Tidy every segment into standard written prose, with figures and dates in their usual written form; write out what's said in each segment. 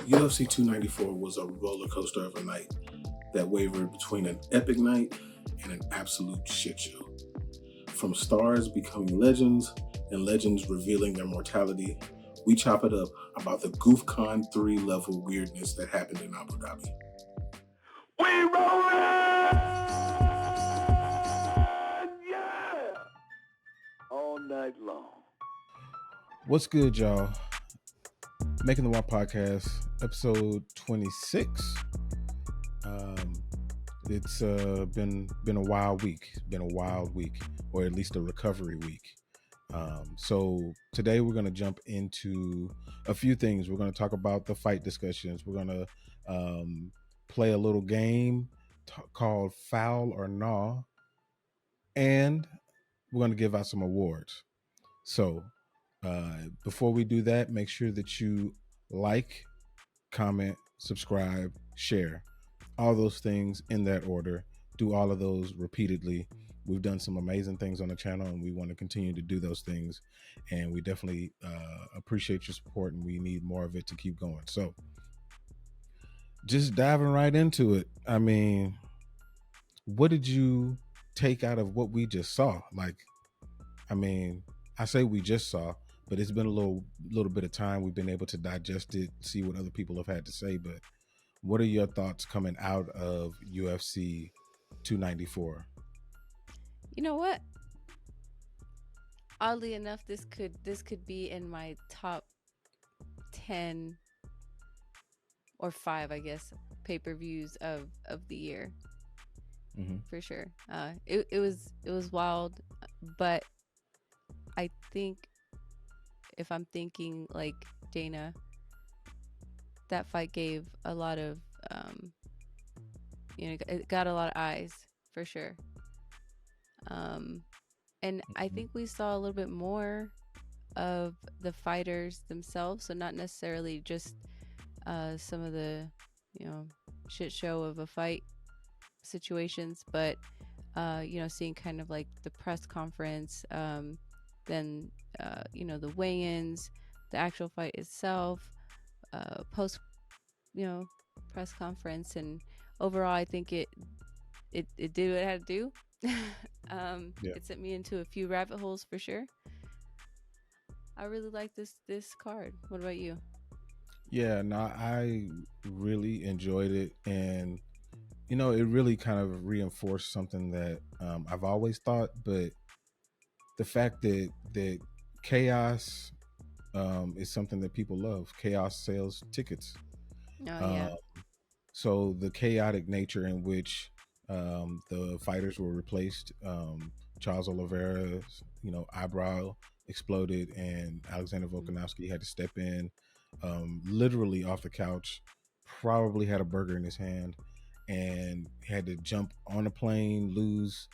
UFC 294 was a roller coaster of a night that wavered between an epic night and an absolute shit show. From stars becoming legends and legends revealing their mortality, we chop it up about the GoofCon 3 level weirdness that happened in Abu Dhabi. We rollin'! Yeah! All night long. What's good, y'all? Making the Walk podcast, episode 26. It's been a wild week. It's been a wild week, or at least a recovery week. So today we're going to jump into a few things. We're going to talk about the fight discussions. We're going to play a little game called Foul or Gnaw, and we're going to give out some awards. So before we do that, make sure that you like, comment, subscribe, share, all those things in that order. Do all of those repeatedly. We've done some amazing things on the channel, and we want to continue to do those things. And we definitely appreciate your support, and we need more of it to keep going. So just diving right into it. I mean, what did you take out of what we just saw? Like, I mean, I say we just saw, but it's been a little bit of time. We've been able to digest it, see what other people have had to say. But what are your thoughts coming out of UFC 294? You know what? Oddly enough, this could be in my top 10 or 5, I guess, pay-per-views of the year. Mm-hmm. For sure. It was wild, but I think if I'm thinking like Dana, that fight gave a lot of it got a lot of eyes for sure. And I think we saw a little bit more of the fighters themselves, so not necessarily just some of the shit show of a fight situations, but seeing kind of like the press conference, then the weigh-ins, the actual fight itself, post press conference, and overall I think it did what it had to do. It sent me into a few rabbit holes for sure. I really like this card. What about you? Yeah, no, I really enjoyed it, and it really kind of reinforced something that I've always thought, but the fact that chaos is something that people love. Chaos sells tickets. Oh yeah. So the chaotic nature in which the fighters were replaced, Charles Oliveira's eyebrow exploded, and Alexander Volkanovski had to step in, literally off the couch, probably had a burger in his hand, and had to jump on a plane, lose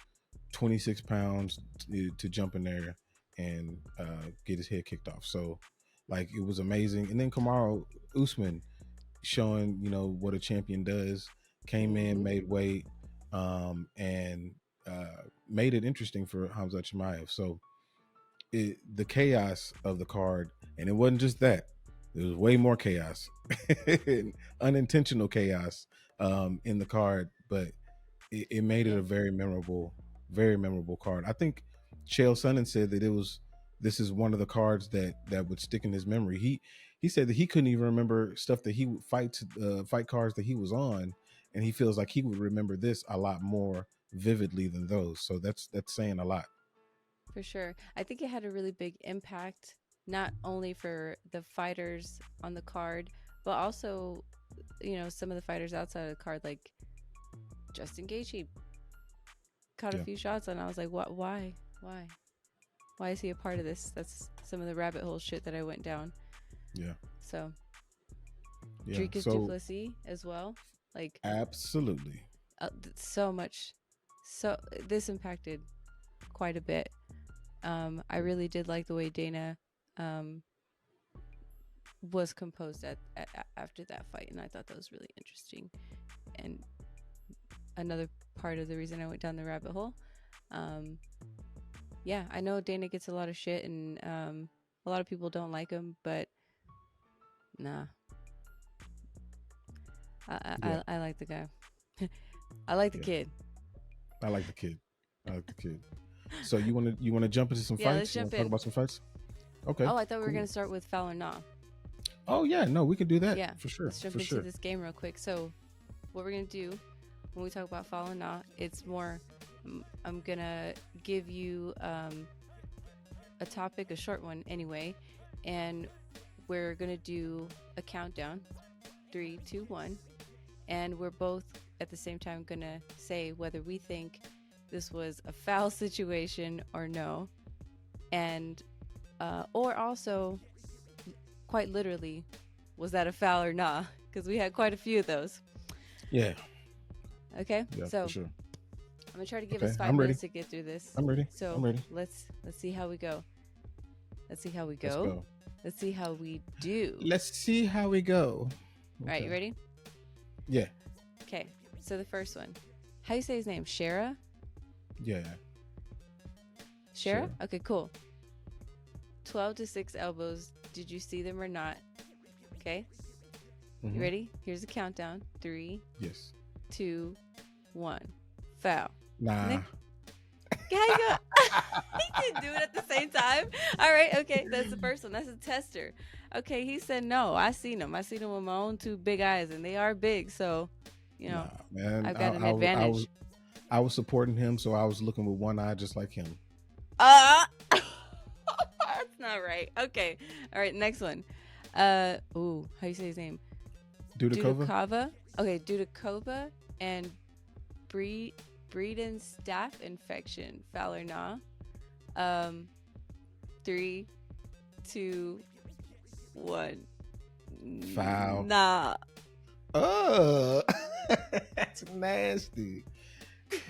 26 pounds to jump in there and get his head kicked off. So like, it was amazing. And then Kamaru Usman showing what a champion does, came in, made weight, and made it interesting for Hamza Chimaev. So the chaos of the card, and it wasn't just that, there was way more chaos, unintentional chaos in the card, but it made it a very memorable card. I think Chael Sonnen said that this is one of the cards that would stick in his memory. He said that he couldn't even remember stuff that he would fight cards that he was on, and he feels like he would remember this a lot more vividly than those. So that's saying a lot. For sure. I think it had a really big impact, not only for the fighters on the card, but also, some of the fighters outside of the card, like Justin Gaethje caught a few shots, and I was like, what? Why is he a part of this? That's some of the rabbit hole shit that I went down. Yeah. So Dricus Duplessis as well, like absolutely so much. So this impacted quite a bit. I really did like the way Dana was composed after that fight, and I thought that was really interesting. And another part of the reason I went down the rabbit hole, I know Dana gets a lot of shit, and a lot of people don't like him, but nah, Yeah. I like the guy. I like the Yeah. kid. I like the kid. I like the kid. So you wanna jump into some Yeah, let's fights? You wanna jump talk in. about some fights? Okay. Oh, I thought we were cool. gonna start with foul or not. Oh yeah, no, we can do that Yeah, for sure. let's jump For into sure. this game real quick. So, what we're gonna do when we talk about foul or not, it's more. I'm gonna give you a topic, a short one anyway, and we're gonna do a countdown, 3, 2, 1, and we're both at the same time gonna say whether we think this was a foul situation or no, and or also quite literally, was that a foul or not? Because we had quite a few of those. Yeah. Okay, Yeah, so for sure. I'm gonna try to give Okay, us 5 I'm ready. minutes to get through this. I'm ready. So I'm ready. let's see how we go. Let's see how we Let's go. go. Let's see how we do. Let's see how we go. All right, you ready? Yeah. Okay. So the first one, how you say his name? Shara? Yeah. Shara? Shara. Okay, cool. 12 to 6 elbows. Did you see them or not? Okay. Mhm. You ready? Here's the countdown. 3, Yes. 2, 1. Foul. Nah. Nick- Yeah, you go. He didn't do it at the same time. All right, okay. That's the first one. That's a tester. Okay, he said no. I seen him. I seen him with my own 2 big eyes, and they are big. So, you know, Nah, man. I've got an I advantage. I was supporting him, so I was looking with one eye just like him. That's not right. Okay. All right, next one. Ooh, how you say his name? Dudakova? Dudakova. Okay, Dudakova and Breeden staph infection. Foul or nah? 3, 2, 1. Foul. Nah. Oh, that's nasty.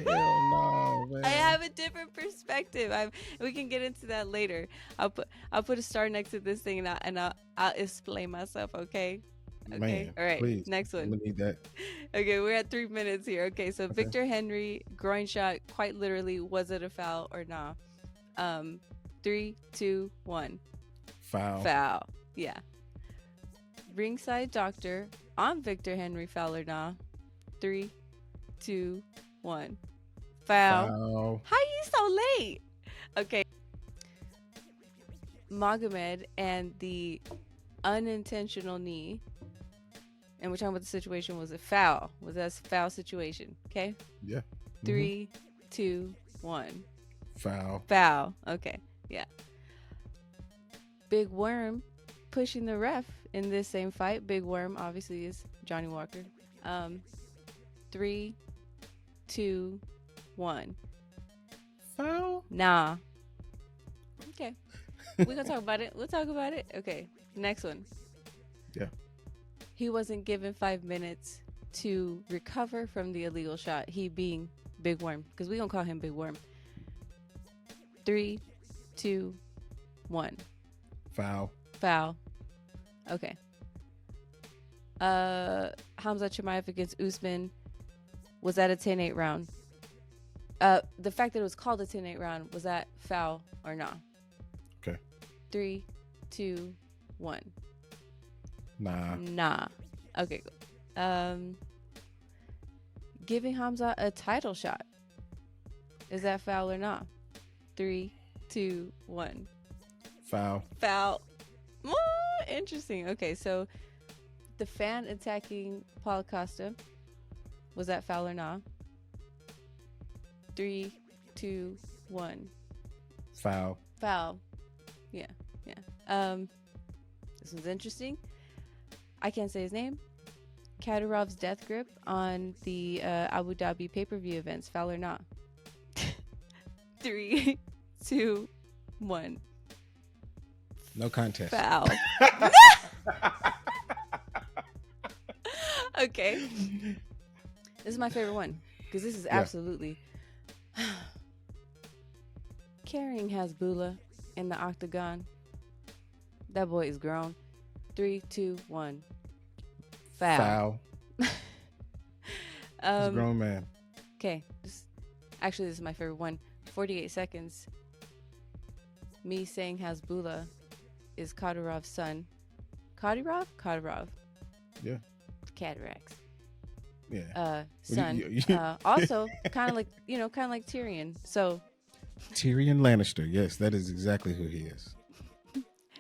Hell no, man. I have a different perspective. We can get into that later. I'll put a star next to this thing and I'll explain myself. Okay. Okay. Man, All right. please. Next I'm one. gonna need that. Okay, we're at 3 minutes here. Okay, so Victor Henry groin shot. Quite literally, was it a foul or not? 3, 2, 1. Foul. Foul. Yeah. Ringside doctor on Victor Henry, foul or not? 3, 2, 1. Foul. Foul. How you so late? Okay. Magomed and the unintentional knee. And we're talking about the situation. Was it foul? Was that a foul situation? Okay. Yeah. 3, 2, 1. Foul. Foul. Okay. Yeah. Big Worm pushing the ref in this same fight. Big Worm obviously is Johnny Walker. 3, 2, 1. Foul. Nah. Okay. We're gonna talk about it. We'll talk about it. Okay. Next one. Yeah. He wasn't given 5 minutes to recover from the illegal shot. He being Big Worm, because we're gonna call him Big Worm. 3, 2, 1. Foul. Foul. Okay. Hamza Chimaev against Usman. Was that a 10-8 round? The fact that it was called a 10-8 round, was that foul or not? Okay. 3, 2, 1. Nah. Okay. Giving Hamza a title shot. Is that foul or not? 3, 2, 1. Foul. Foul. Interesting. Okay, so the fan attacking Paulo Costa, was that foul or not? 3, 2, 1. Foul. Foul. Yeah. This one's interesting. I can't say his name. Kadyrov's death grip on the Abu Dhabi pay-per-view events. Foul or not? 3, 2, 1. No contest. Foul. Okay. This is my favorite one because this is absolutely carrying Hasbullah in the octagon. That boy is grown. 3, 2, 1. Foul. He's a grown man. Okay. This is my favorite one. 48 seconds. Me saying Hasbullah is Kadyrov's son. Kadyrov? Kadyrov. Yeah. Cataracts. Yeah. son. Also, kind of like Tyrion. So, Tyrion Lannister. Yes, that is exactly who he is.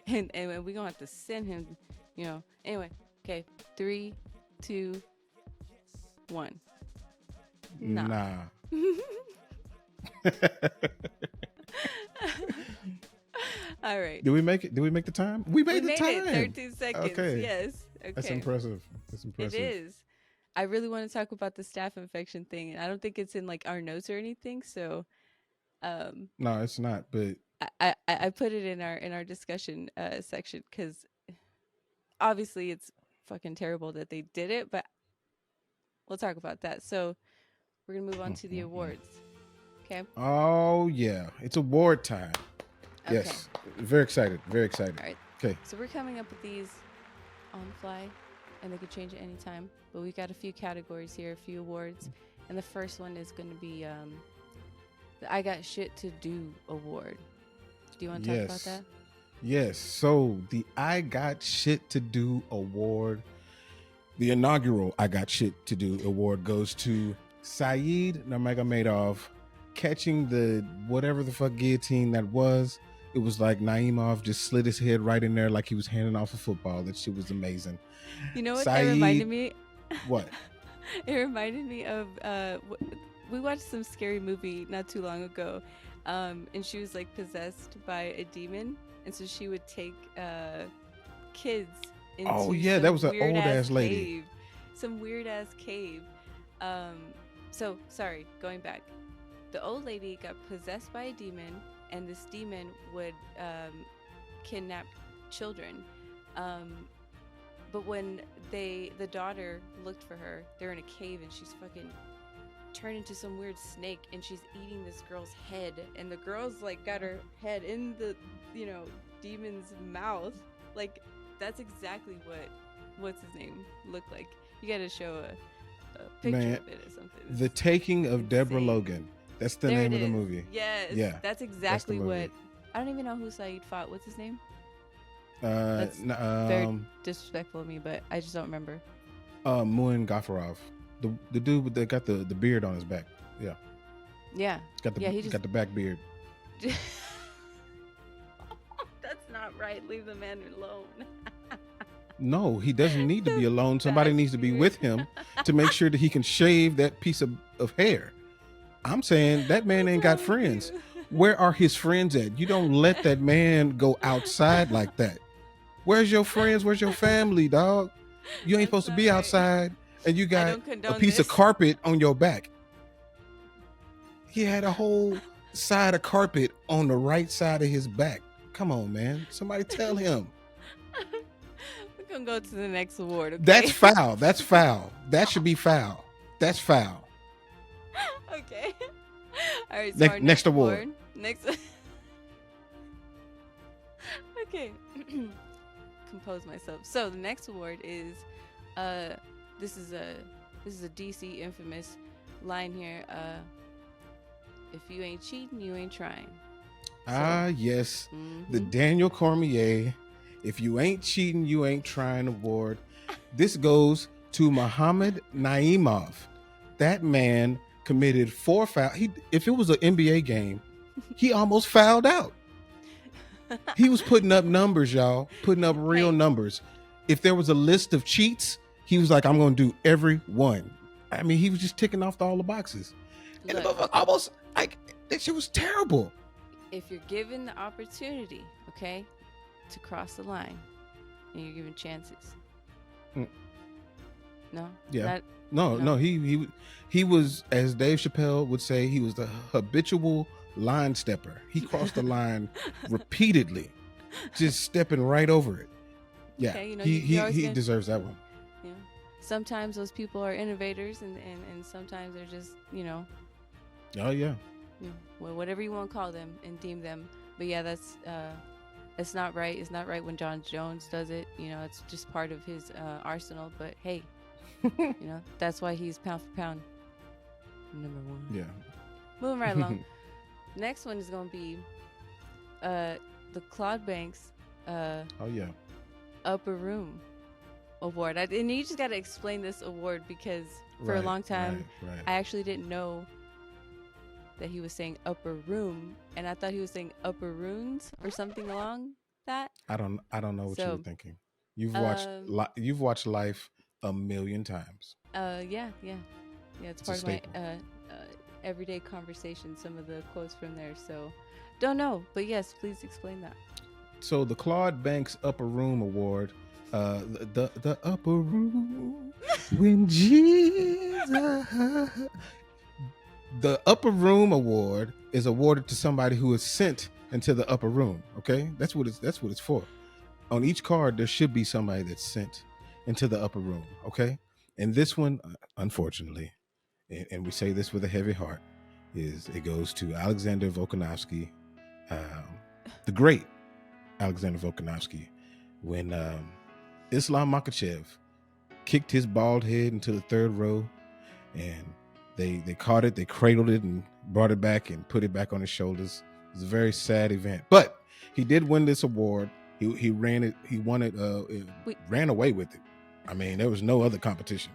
and we're gonna have to send him. Anyway. Okay. 3, 2, 1. Nah. All right. Did we make it? Did we make the time? We made the time. It 13 seconds. Okay. Yes. Okay. That's impressive. It is. I really want to talk about the staph infection thing, and I don't think it's in like our notes or anything. So, no, it's not. But I put it in our discussion section because obviously it's fucking terrible that they did it, but we'll talk about that. So we're gonna move on to the awards. Okay. Oh yeah, it's award time. Okay. Yes, very excited. Very excited. All right. Okay. So we're coming up with these on the fly, and they could change at any time. But we've got a few categories here, a few awards, and the first one is going to be the I Got Shit to Do award. Do you want to talk about that? Yes. So the I Got Shit to Do award, the inaugural I Got Shit to Do award, goes to Saeed Nurmagomedov catching the whatever the fuck guillotine that was. It was like Naimov just slid his head right in there like he was handing off a football. That shit was amazing. You know what that reminded me? What? It reminded me of we watched some scary movie not too long ago, and she was like possessed by a demon, and so she would take kids into that was an old ass lady. cave, some weird ass cave. So sorry, going back, the old lady got possessed by a demon, and this demon would kidnap children. But when the daughter looked for her, they're in a cave, and she's fucking turned into some weird snake, and she's eating this girl's head, and the girl's like got her head in the demon's mouth. Like, that's exactly what's his name looked like. You gotta show a picture of it or something. The Taking of Deborah Logan. That's the name of the movie. Yes. Yeah. That's exactly what. I don't even know who Saeed fought. What's his name? That's very disrespectful of me, but I just don't remember. Muin Ghafarov, the dude that got the beard on his back. Yeah. Yeah. Got the back beard. That's not right. Leave the man alone. No, he doesn't need to be alone. Somebody needs to be with him to make sure that he can shave that piece of hair. I'm saying that man ain't got friends. Where are his friends at? You don't let that man go outside like that. Where's your friends? Where's your family, dog? You ain't supposed to be outside, and you got a piece of carpet on your back. He had a whole side of carpet on the right side of his back. Come on, man. Somebody tell him. We're going to go to the next award, okay? That's foul. That's foul. That should be foul. That's foul. Okay. All right. So next award. Next. Okay. Compose myself. So the next award is, this is a DC infamous line here. If you ain't cheating, you ain't trying. Yes. Mm-hmm. The Daniel Cormier, if you ain't cheating, you ain't trying award. This goes to Muhammad Naimov. That man committed 4 fouls. If it was an NBA game, he almost fouled out. He was putting up numbers, y'all. Putting up real numbers. If there was a list of cheats, he was like, I'm going to do every one. I mean, he was just ticking off all the boxes. And almost, like, that shit was terrible. If you're given the opportunity, okay, to cross the line, and you're given chances. No? Yeah. No. He was, as Dave Chappelle would say, he was the habitual line stepper. He crossed the line repeatedly, just stepping right over it. Yeah, okay, he deserves that one. Yeah. Sometimes those people are innovators, and sometimes they're just, Oh yeah. Well, whatever you want to call them and deem them. But yeah, that's it's not right. It's not right when John Jones does it. It's just part of his arsenal. But hey, that's why he's pound for pound number 1. Yeah. Moving right along. Next one is going to be the Claude Banks. Oh yeah. Upper Room. award. And you just got to explain this award because for a long time, right. I actually didn't know that he was saying upper room, and I thought he was saying upper runes or something along that. I don't know what you were So, thinking. You've watched Life a million times. yeah. It's It's a part of my staple. everyday conversation. Some of the quotes from there. So, don't know, but yes, please explain that. So the Claude Banks Upper Room Award, the Upper Room when Jesus. The Upper Room Award is awarded to somebody who is sent into the upper room. Okay, that's what it's for. On each card, there should be somebody that's sent into the upper room. Okay, and this one, unfortunately, and we say this with a heavy heart, it goes to Alexander Volkanovski, the great Alexander Volkanovski, when Islam Makhachev kicked his bald head into the third row, and they caught it, they cradled it, and brought it back and put it back on his shoulders. It was a very sad event, but he did win this award. He ran it. He won it. Ran away with it. I mean, there was no other competition.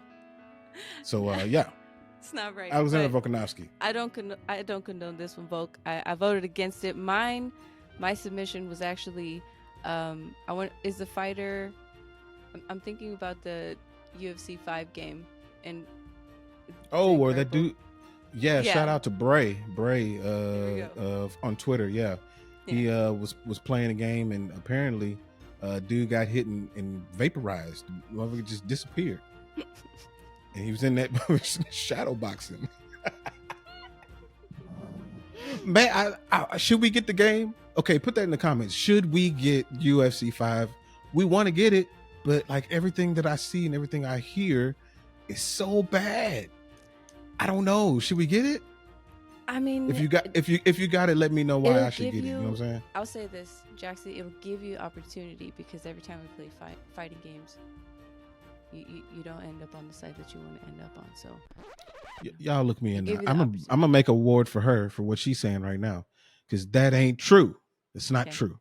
So yeah, it's not right. Alexander Volkanovski. I don't condone this one, Volk. I voted against it. My submission was actually, is the fighter. I'm thinking about the UFC 5 game and. Oh, where that dude. Yeah, Yeah. Shout out to Bray on Twitter. Yeah. He was playing a game, and apparently dude got hit and vaporized. The motherfucker just disappeared. And he was in that shadow boxing. Man, should we get the game? Okay, put that in the comments. Should we get UFC 5? We want to get it, but like everything that I see and everything I hear is so bad. I don't know. Should we get it? I mean, if you got it, let me know why I should get it. You know what I'm saying? I'll say this, Jackson. It'll give you opportunity because every time we play fighting games, you don't end up on the side that you want to end up on. So y'all look me in there. I'm gonna make a award for her for what she's saying right now, because that ain't true. It's not true.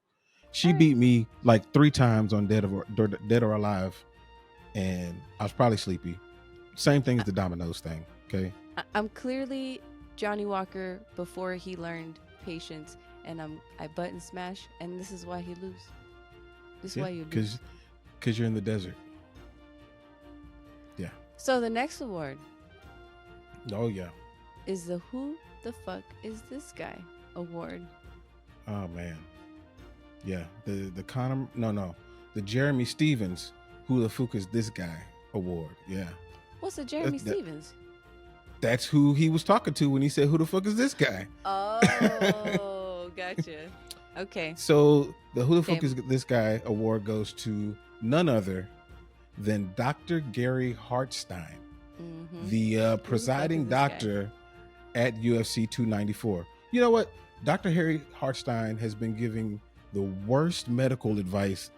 She beat me like 3 times on Dead or Alive, and I was probably sleepy. Same thing as the dominoes thing. Okay. I'm clearly Johnny Walker before he learned patience, and I button smash, and this is why he lose. This is why you lose. Because you're in the desert. Yeah. So the next award. Oh yeah. Is the Who the Fuck Is This Guy award. Oh man. Yeah. The Jeremy Stevens Who the Fuck Is This Guy award. Yeah. What's a Jeremy Stevens? That's who he was talking to when he said, "Who the fuck is this guy?" Oh, gotcha. Okay. So the Who the Fuck Is This Guy award goes to none other than Dr. Gary Hartstein, the presiding doctor at UFC 294. You know what? Dr. Harry Hartstein has been giving the worst medical advice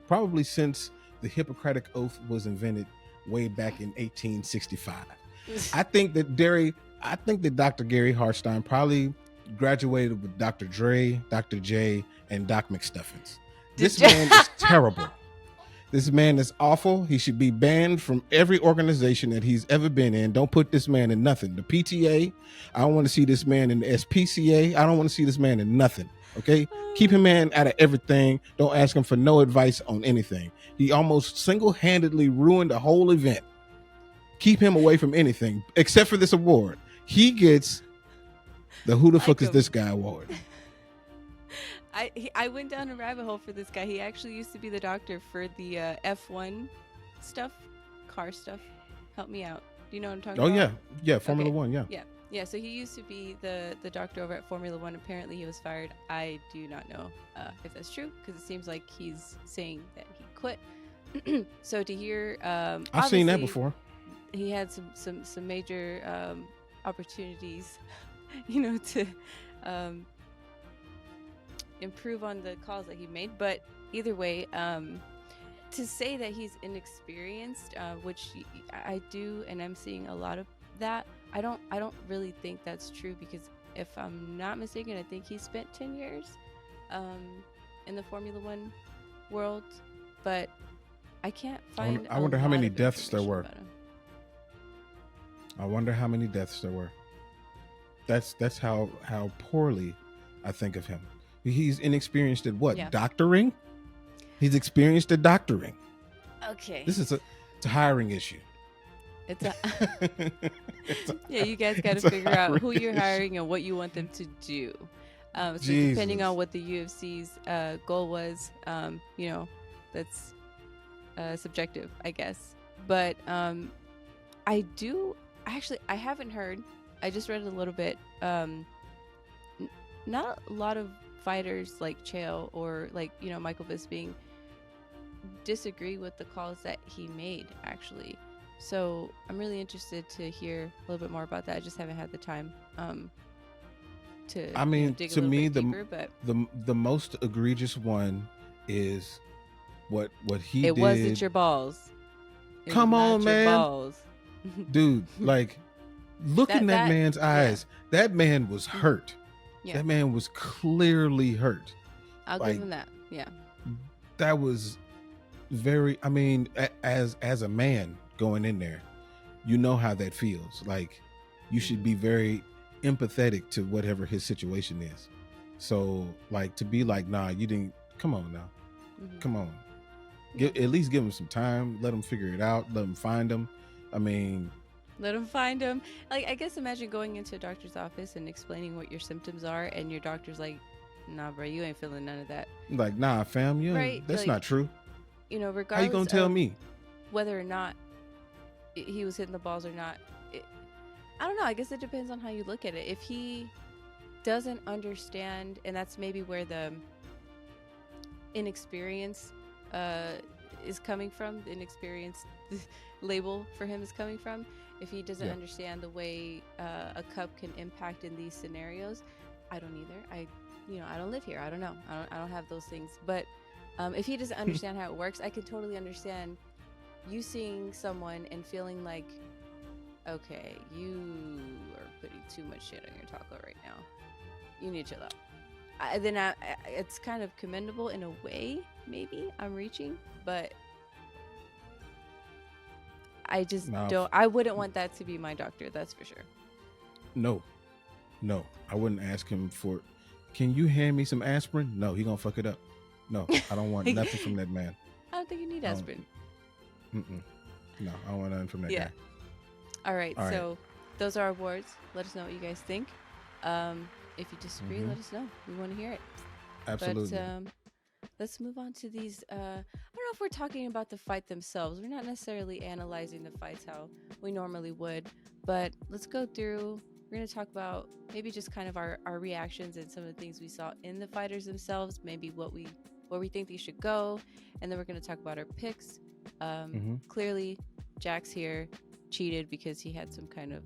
probably since the Hippocratic Oath was invented way back in 1865. I think that Dr. Gary Hartstein probably graduated with Dr. Dre, Dr. J, and Doc McStuffins. This man is terrible. This man is awful. He should be banned from every organization that he's ever been in. Don't put this man in nothing. The PTA, I don't want to see this man in the SPCA. I don't want to see this man in nothing. Okay? Keep him out of everything. Don't ask him for no advice on anything. He almost single-handedly ruined the whole event. Keep him away from anything except for this award. He gets the Who the Fuck Is This Guy award. I went down a rabbit hole for this guy. He actually used to be the doctor for the F1 stuff, car stuff. Help me out. Do you know what I'm talking about? Oh yeah, Formula One. Yeah. So he used to be the doctor over at Formula One. Apparently, he was fired. I do not know if that's true because it seems like he's saying that he quit. So to hear, I've seen that before. He had some major opportunities, to improve on the calls that he made. But either way, to say that he's inexperienced, which I do, and I'm seeing a lot of that. I don't really think that's true because if I'm not mistaken, I think he spent 10 years in the Formula One world, but I can't find. I wonder how a lot many of deaths there information were. about him. I wonder how many deaths there were. That's how poorly I think of him. He's inexperienced at what? Yeah. Doctoring? He's experienced at doctoring. Okay. It's a hiring issue. It's a It's a- yeah. You guys got to it's a figure out who hiring you're issue. hiring and what you want them to do. So depending Jesus. on what the UFC's goal was, that's subjective, I guess. But I haven't heard. I just read a little bit. Not a lot of fighters like Chael or Michael Bisping disagree with the calls that he made, actually. So I'm really interested to hear a little bit more about that. I just haven't had the time to dig to a little me, bit deeper, but the most egregious one is what he did. it wasn't your balls. It Come was on, not your man. balls. Dude, like, look in that man's eyes. That man was hurt. Yeah. That man was clearly hurt. I'll Like, give him that. Yeah. That was very, I mean, as a man going in there, you know how that feels. Like, you should be very empathetic to whatever his situation is. So, like, to be like, nah, you didn't, come on now. Mhm. Come on. At least give him some time. Let him figure it out. Let him find him. I mean, Let him find him. Like, I guess imagine going into a doctor's office and explaining what your symptoms are, and your doctor's like, "Nah, bro, you ain't feeling none of that." like, nah, fam, Right, that's like, not true. Regardless How you gonna tell of me? whether or not he was hitting the balls or not. I don't know. I guess it depends on how you look at it. If he doesn't understand, and that's maybe where the inexperience is coming from, the inexperience label for him is coming from. If he doesn't understand the way a cup can impact in these scenarios, I don't either. I don't live here. I don't know. I don't have those things. But if he doesn't understand how it works, I can totally understand you seeing someone and feeling like, okay, you are putting too much shit on your taco right now. You need to chill out. It's kind of commendable in a way. Maybe I'm reaching, but I just don't. I wouldn't want that to be my doctor. That's for sure. No, I wouldn't ask him for. Can you hand me some aspirin? No, he gonna fuck it up. No, I don't want nothing from that man. I don't think you need aspirin. No, I don't want nothing from that guy. All right. So those are our awards. Let us know what you guys think. If you disagree, let us know. We want to hear it. Absolutely. But let's move on to these. I don't know if we're talking about the fight themselves. We're not necessarily analyzing the fights how we normally would, but let's go through. We're going to talk about maybe just kind of our reactions and some of the things we saw in the fighters themselves, maybe where we think they should go, and then we're going to talk about our picks. Clearly, Jack's here cheated because he had some kind of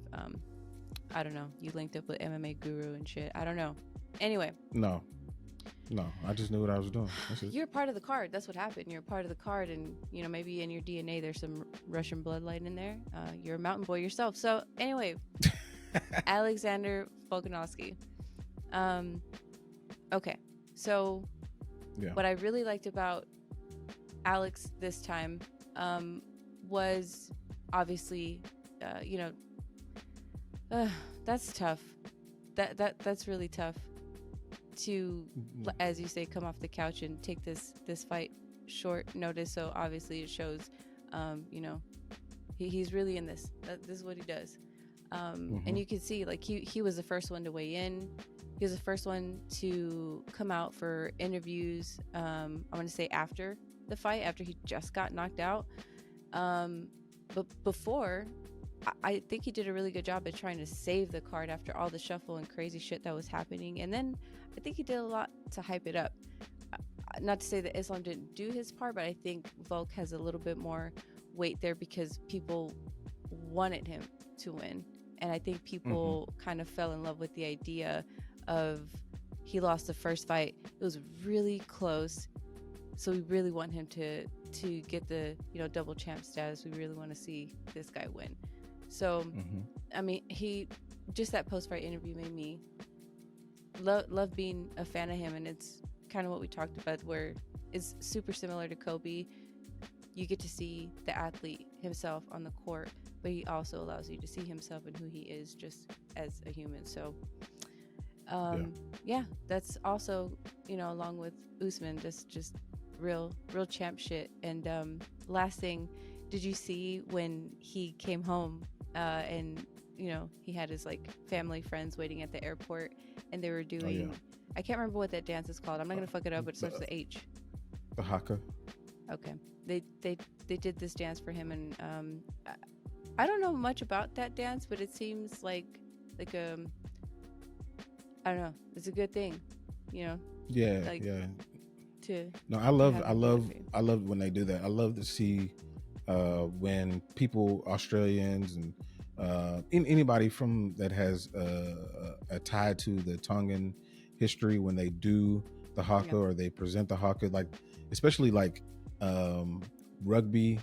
I don't know. You linked up with MMA Guru and shit. I don't know. Anyway. No, I just knew what I was doing. You're part of the card. That's what happened. You're part of the card, and maybe in your DNA there's some Russian bloodline in there. You're a mountain boy yourself. So anyway, Alexander Volkanovski. Okay, so what I really liked about Alex this time was obviously, that's tough. That's really tough to, as you say, come off the couch and take this fight short notice. So obviously it shows, he's really in this. This is what he does. And you can see, like, he was the first one to weigh in. He was the first one to come out for interviews. I'm going to say after the fight, after he just got knocked out. But before, I think he did a really good job at trying to save the card after all the shuffle and crazy shit that was happening. And then I think he did a lot to hype it up. Not to say that Islam didn't do his part, but I think Volk has a little bit more weight there because people wanted him to win. And I think people kind of fell in love with the idea of he lost the first fight. It was really close. So we really want him to get the double champ status. We really want to see this guy win. So I mean, just that post-fight interview made me love being a fan of him, and it's kind of what we talked about, where it's super similar to Kobe. you get to see the athlete himself on the court, but he also allows you to see himself and who he is just as a human. So yeah, that's also, you know, along with Usman, just real champ shit. And last thing, did you see when he came home and, you know, he had his like family friends waiting at the airport, and they were doing I can't remember what that dance is called. I'm not gonna fuck it up, but it starts with H. The haka. Okay. They did this dance for him, and I don't know much about that dance, but it seems like I don't know, it's a good thing, you know. Yeah, like, yeah. No, I love when they do that. I love to see when people, Australians and anybody from that has a tie to the Tongan history, when they do the haka or they present the haka, like especially like rugby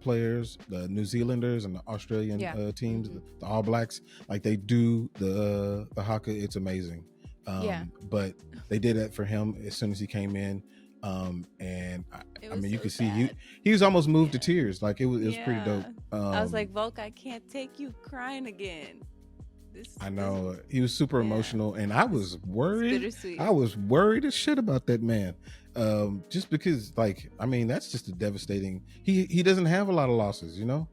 players, the New Zealanders and the Australian teams, the All Blacks, like they do the haka. It's amazing. But they did that for him as soon as he came in. And I mean, you could see he was almost moved to tears. Like it was pretty dope. I was like, Volk, I can't take you crying again. I know he was super emotional, and I was worried. I was worried as shit about that man. Just because, like, I mean, that's just a devastating. He doesn't have a lot of losses, you know.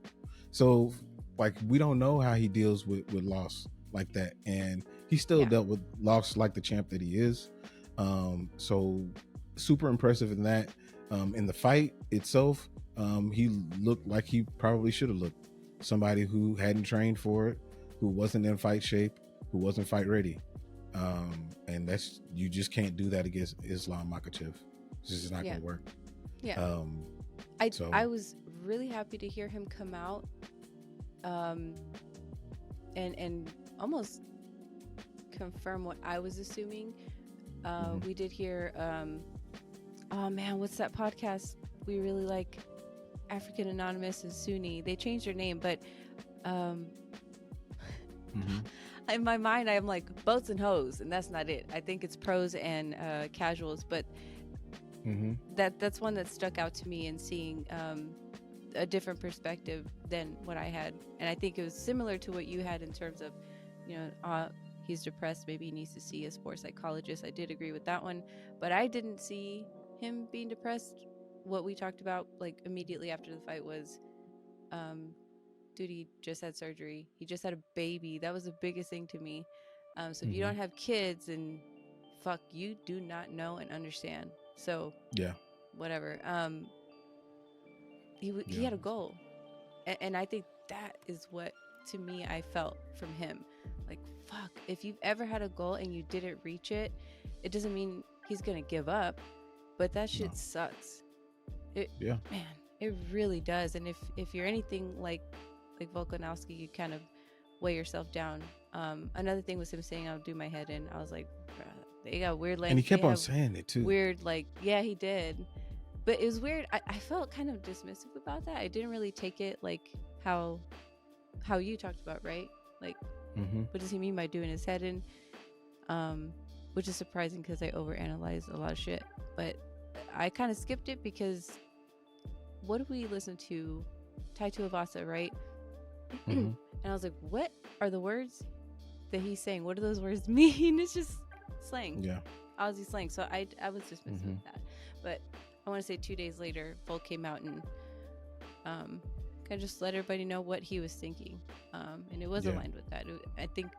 So, like, we don't know how he deals with loss like that, and he still dealt with loss like the champ that he is. So super impressive in that. In the fight itself, he looked like he probably should have looked. Somebody who hadn't trained for it, who wasn't in fight shape, who wasn't fight ready. And that's, you just can't do that against Islam Makhachev. It's just not gonna work. I was really happy to hear him come out and almost confirm what I was assuming. We did hear oh man, what's that podcast we really like, African Anonymous and Sunni? They changed their name, but in my mind I'm like boats and hoes, and that's not it. I think it's pros and casuals, but that's one that stuck out to me, and seeing a different perspective than what I had. And I think it was similar to what you had in terms of, you know, he's depressed, maybe he needs to see a sports psychologist. I did agree with that one, but I didn't see him being depressed. What we talked about like immediately after the fight was dude, he just had surgery, he just had a baby. That was the biggest thing to me. So if you don't have kids, and fuck, you do not know and understand. So whatever. He had a goal, and I think that is what, to me, I felt from him. Like, fuck, if you've ever had a goal and you didn't reach it, it doesn't mean he's gonna give up, but that shit sucks. Man, it really does. And if you're anything like Volkanovski, you kind of weigh yourself down. Another thing was him saying, "I'll do my head in." I was like, bruh, they got weird language. And he kept on saying it too. Weird, like, yeah, he did. But it was weird. I felt kind of dismissive about that. I didn't really take it like how you talked about, right? Like, what does he mean by doing his head in? Which is surprising because I overanalyze a lot of shit. But I kind of skipped it because what did we listen to? Tai Tuivasa, right? And I was like, what are the words that he's saying? What do those words mean? It's just slang. Yeah. Aussie slang. So I was dismissive with that. But I want to say 2 days later, Volk came out and kind of just let everybody know what he was thinking. And it was aligned with that. I think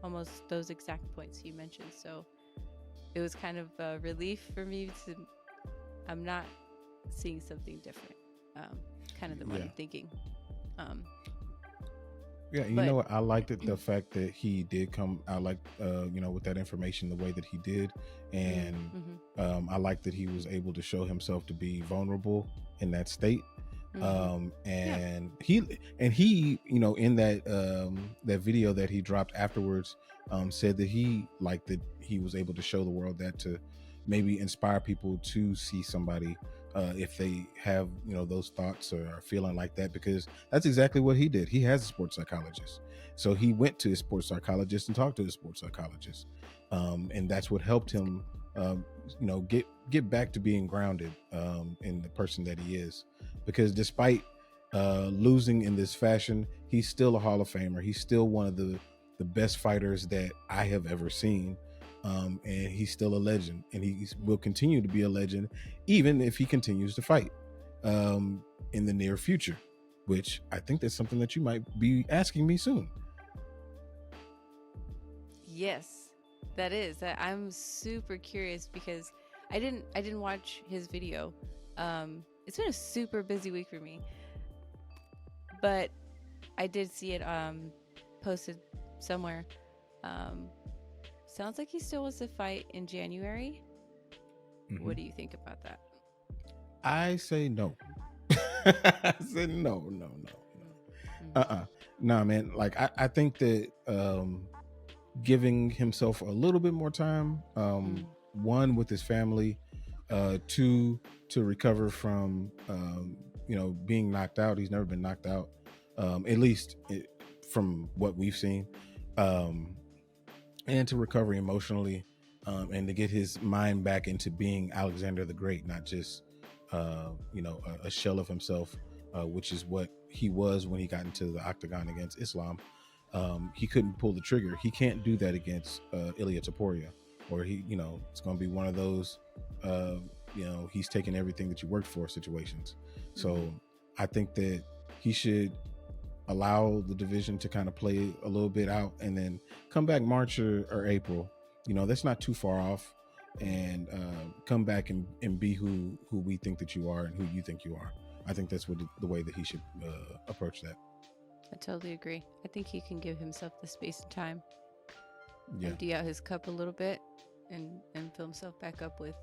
almost those exact points you mentioned. So it was kind of a relief for me to, I'm not seeing something different, kind of than what I'm thinking. Yeah, you know what? I liked it, the fact that he did come out, like, you know, with that information the way that he did. And I liked that he was able to show himself to be vulnerable in that state. And he, you know, in that video that he dropped afterwards, said that he liked that he was able to show the world that, to maybe inspire people to see somebody if they have, you know, those thoughts or are feeling like that, because that's exactly what he did. He has a sports psychologist, so he went to his sports psychologist and talked to his sports psychologist, and that's what helped him, you know, get back to being grounded in the person that he is. because despite losing in this fashion, he's still a Hall of Famer. He's still one of the best fighters that I have ever seen. And he's still a legend, and he will continue to be a legend even if he continues to fight in the near future, which I think that's something that you might be asking me soon. Yes, that is. I'm super curious because I didn't watch his video. It's been a super busy week for me, but I did see it posted somewhere. Sounds like he still wants to fight in January. Mm-hmm. What do you think about that? I say no. I said no. Mm-hmm. Nah, man. Like I think that giving himself a little bit more time, one, with his family, two, to recover from being knocked out. He's never been knocked out, at least from what we've seen, and to recover emotionally, and to get his mind back into being Alexander the Great, not just a shell of himself, which is what he was when he got into the octagon against Islam. He couldn't pull the trigger. He can't do that against Ilia Topuria, or it's going to be one of those he's taking everything that you worked for situations. So I think that he should allow the division to kind of play a little bit out, and then come back March or April. That's not too far off, and come back and be who we think that you are and who you think you are. I think that's what the way that he should approach that. I totally agree. I think he can give himself the space and time, empty out his cup a little bit, and fill himself back up with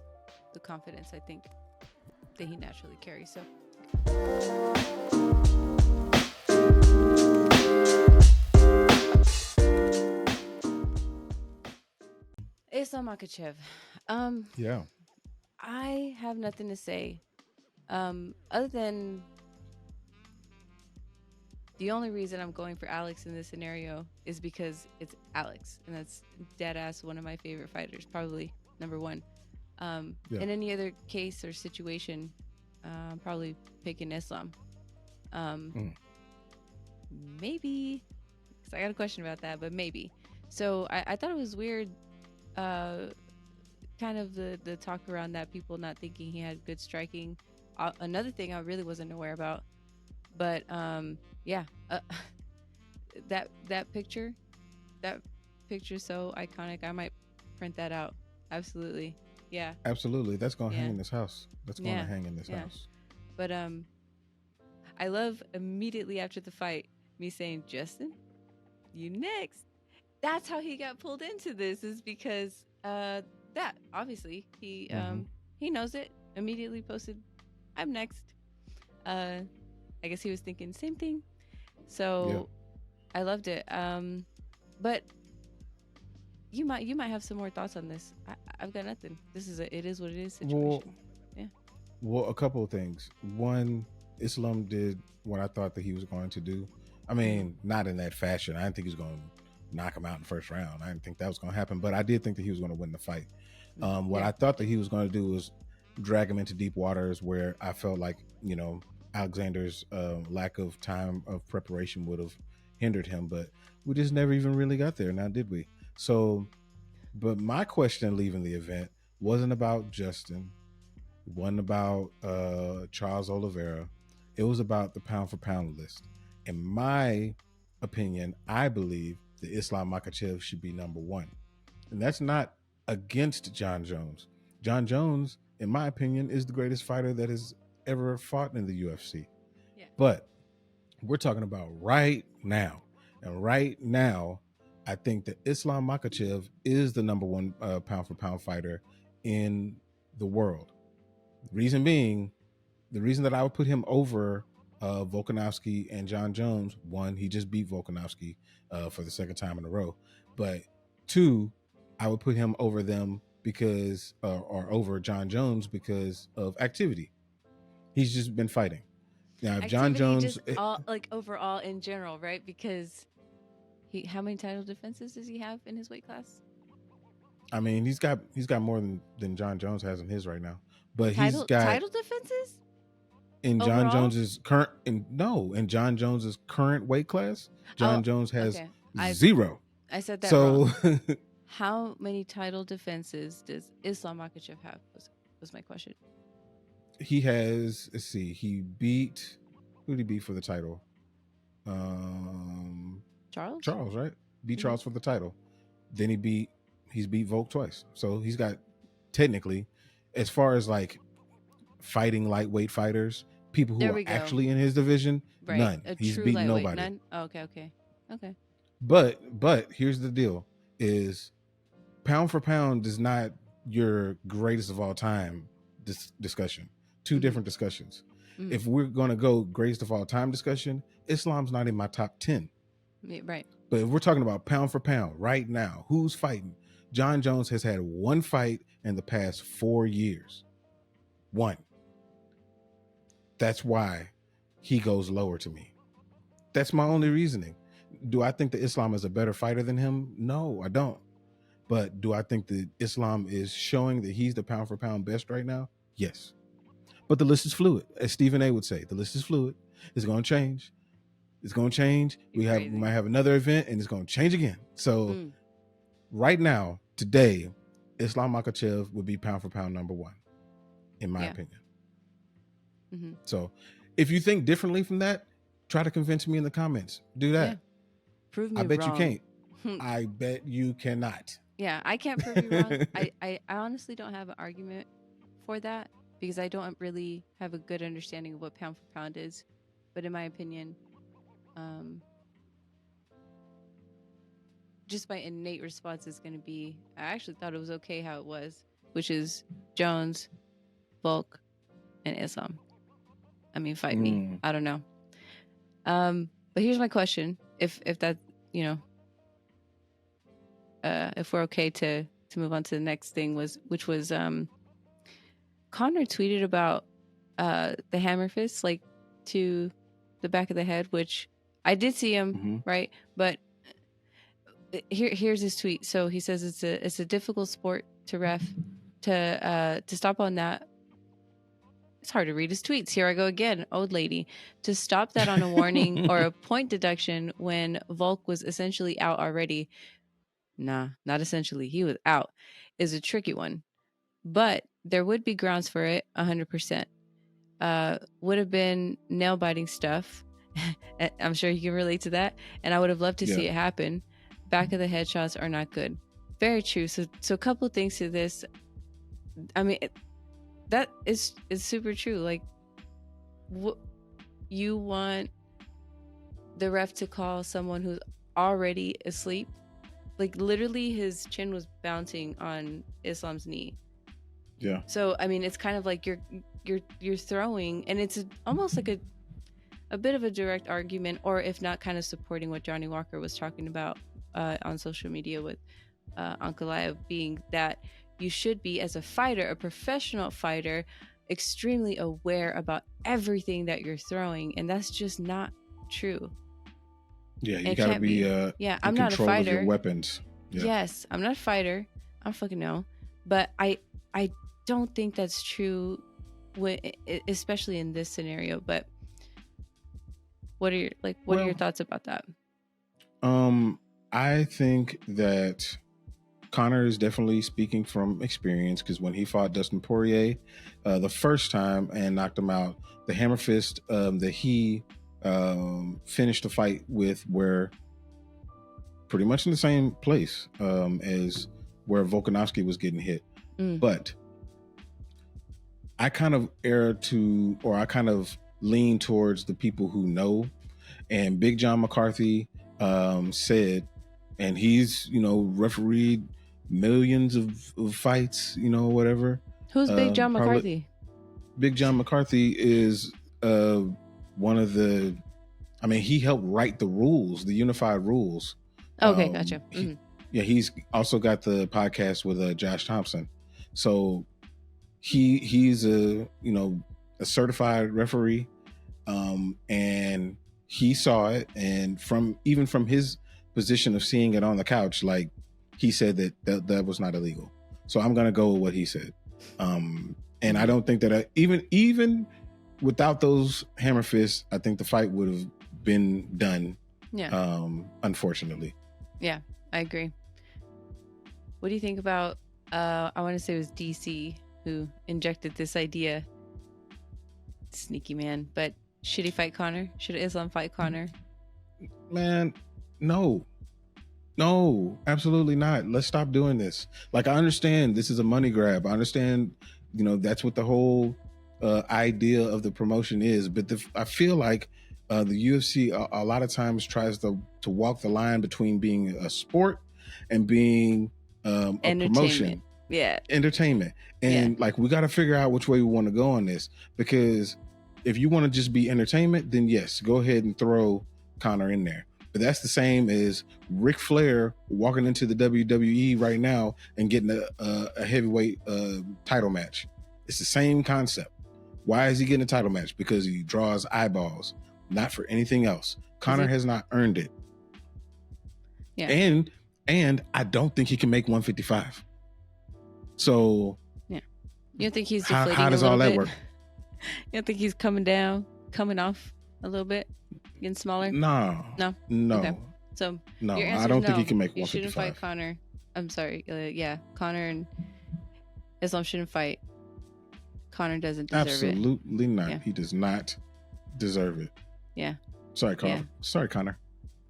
the confidence I think that he naturally carries. So Islam Makhachev. I have nothing to say other than the only reason I'm going for Alex in this scenario is because it's Alex, and that's dead ass one of my favorite fighters, probably number one. In any other case or situation, I'm probably picking Islam. Maybe, because I got a question about that, but maybe. So I thought it was weird, kind of the talk around that, people not thinking he had good striking. Another thing I really wasn't aware about, but that picture so iconic. I might print that out. Absolutely. Yeah. Absolutely. That's going to hang in this house. That's going to hang in this house. But I love immediately after the fight me saying, Justin, you next. That's how he got pulled into this, is because that obviously he knows it. Immediately posted, I'm next. I guess he was thinking same thing. So I loved it. But you might have some more thoughts on this. I've got nothing. This is it is what it is situation. Well, a couple of things. One, Islam did what I thought that he was going to do. I mean, not in that fashion. I didn't think he was going to knock him out in the first round. I didn't think that was going to happen, but I did think that he was going to win the fight. What I thought that he was going to do was drag him into deep waters, where I felt like, Alexander's lack of time of preparation would have hindered him, but we just never even really got there, now did we? So, but my question leaving the event wasn't about Justin, wasn't about Charles Oliveira. It was about the pound for pound list. In my opinion, I believe that Islam Makhachev should be number one. And that's not against John Jones. John Jones, in my opinion, is the greatest fighter that has ever fought in the UFC. Yeah. But we're talking about right now. And right now, I think that Islam Makhachev is the number one pound for pound fighter in the world. Reason being, the reason that I would put him over Volkanovski and John Jones, one, he just beat Volkanovski for the second time in a row. But two, I would put him over them because, or over John Jones because of activity. He's just been fighting. Now, if John Jones, overall in general, right? Because how many title defenses does he have in his weight class? I mean, he's got more than John Jones has in his right now. But he's got title defenses. in John Overall? Jones's current weight class, John Oh, Jones has okay. I 0. I said that So wrong. How many title defenses does Islam Makhachev have? Was my question. he has, let's see, who did he beat for the title? Charles? Charles, right? Beat Mhm. Charles for the title. Then he's beat Volk twice. So he's got, technically, as far as like fighting lightweight fighters, people who There are we go. actually in his division, Right. none. A He's true beaten lightweight. nobody. None? Oh, okay. But here's the deal: is pound for pound is not your greatest of all time discussion. Two Mhm. different discussions. Mhm. If we're gonna go greatest of all time discussion, Islam's not in my top 10. Yeah, right. But if we're talking about pound for pound right now, who's fighting? John Jones has had one fight in the past 4 years. One. That's why he goes lower to me. That's my only reasoning. Do I think that Islam is a better fighter than him? No, I don't. But do I think that Islam is showing that he's the pound for pound best right now? Yes. But the list is fluid. As Stephen A would say, the list is fluid. It's going to change. It's going to change. We might have another event and it's going to change again. So right now, today, Islam Makhachev would be pound for pound number 1, in my opinion. Mm-hmm. So if you think differently from that, try to convince me in the comments. Do that. Yeah. Prove me I bet wrong. you can't. I bet you cannot. Yeah, I can't prove you wrong. I honestly don't have an argument for that because I don't really have a good understanding of what pound for pound is. But in my opinion, just my innate response is going to be, I actually thought it was okay how it was, which is Jones, Volk, and Islam. I mean, fight me. I don't know. But here's my question. If that, if we're okay to move on to the next thing, which was Connor tweeted about the hammer fist, like to the back of the head, which I did see him, right? But here's his tweet. So he says it's a difficult sport to ref, to stop on that. It's hard to read his tweets. Here I go again, old lady. To stop that on a warning or a point deduction when Volk was essentially out already. Nah, not essentially. He was out. Is a tricky one. But there would be grounds for it, 100%. Would have been nail-biting stuff. I'm sure you can relate to that. And I would have loved to see it happen. Back of the head shots are not good. Very true. So a couple things to this. I mean, that is super true. Like, you want the ref to call someone who's already asleep? Like, literally, his chin was bouncing on Islam's knee. Yeah. So I mean, it's kind of like you're throwing, and it's almost like a bit of a direct argument, or if not, kind of supporting what Johnny Walker was talking about on social media with Ankalaev, being that you should be, as a fighter, a professional fighter, extremely aware about everything that you're throwing, and that's just not true. Yeah, you gotta be I'm not a fighter. Of your weapons. Yeah. Yes, I'm not a fighter. I don't fucking know, but I don't think that's true, especially in this scenario. But what are your thoughts about that? I think that Connor is definitely speaking from experience, because when he fought Dustin Poirier the first time and knocked him out, the hammer fist that he finished the fight with were pretty much in the same place as where Volkanovski was getting hit. But I kind of lean towards the people who know. And Big John McCarthy said, and he's, refereed millions of fights, whatever. Who's Big John McCarthy? Big John McCarthy is one of the, he helped write the rules, the unified rules. Okay, gotcha. He's also got the podcast with Josh Thompson. So he's a certified referee, and he saw it, and from his position of seeing it on the couch, like, he said that was not illegal. So I'm gonna go with what he said. And I don't think that even without those hammer fists, I think the fight would have been done. Yeah. Unfortunately. Yeah, I agree. What do you think about, I want to say it was DC who injected this idea. Sneaky man, but should he fight Conor? Should Islam fight Conor? Man, no, absolutely not. Let's stop doing this. Like, I understand this is a money grab. I understand, that's what the whole idea of the promotion is. But I feel like the UFC a lot of times tries to walk the line between being a sport and being a promotion. Yeah, entertainment. And like, we got to figure out which way we want to go on this, because if you want to just be entertainment, then yes, go ahead and throw Conor in there. But that's the same as Ric Flair walking into the WWE right now and getting a heavyweight title match. It's the same concept. Why is he getting a title match? Because he draws eyeballs, not for anything else. Conor has not earned it. Yeah. And I don't think he can make 155. So yeah, you don't think he's deflating how does all that work? You don't think he's coming off a little bit, getting smaller? No. Okay. So no, I don't think he can make 155. You shouldn't fight Conor. I'm sorry. Conor and Islam shouldn't fight. Conor doesn't deserve Absolutely not. Yeah. He does not deserve it. Yeah. Sorry, Carl. Yeah. Sorry, Conor.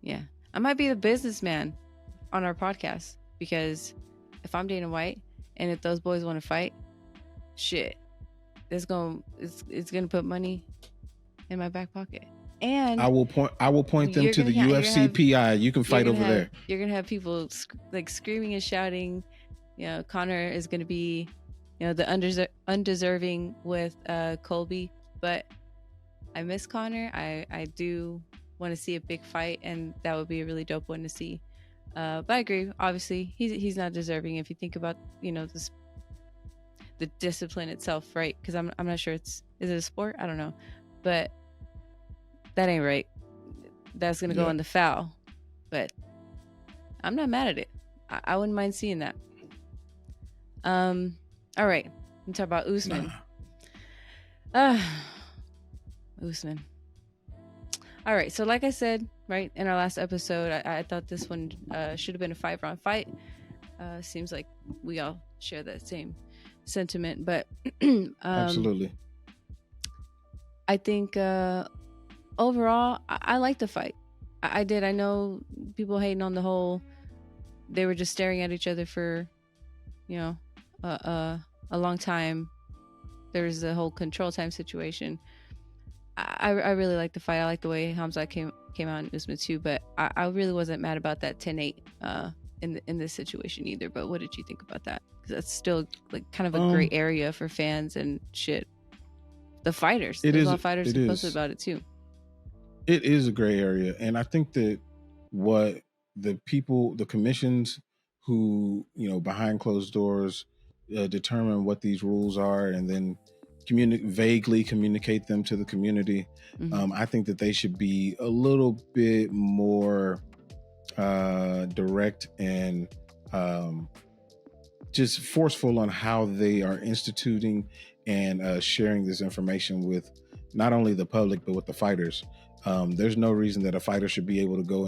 Yeah. I might be the businessman on our podcast, because if I'm Dana White and if those boys want to fight, shit, it's gonna put money in my back pocket. And I will point them to the UFC PI. You can fight over there. You're gonna have people screaming and shouting. Conor is gonna be, the undeserving with Colby. But I miss Conor. I do want to see a big fight, and that would be a really dope one to see. But I agree. Obviously, he's not deserving. If you think about the discipline itself, right? Because I'm not sure is it a sport? I don't know, but that ain't right. That's gonna go in the foul. But I'm not mad at it. I wouldn't mind seeing that. All right, let's talk about Usman. Usman. All right, so like I said, right, in our last episode, I thought this one should have been a 5-round fight. Seems like we all share that same sentiment, but absolutely. I think overall, I like the fight. I did. I know people hating on the whole, they were just staring at each other for, a long time. There was the whole control time situation. I really like the fight. I like the way Hamzat came out in Usman too, but I really wasn't mad about that 10-8 in this situation either. But what did you think about that? Because that's still like kind of a gray area for fans and shit. The fighters, there's a lot of fighters who posted about it too. It is a gray area, and I think that what the commissions who behind closed doors determine what these rules are, and then vaguely communicate them to the community. Mm-hmm. I think that they should be a little bit more direct and just forceful on how they are instituting and sharing this information with not only the public but with the fighters. There's no reason that a fighter should be able to go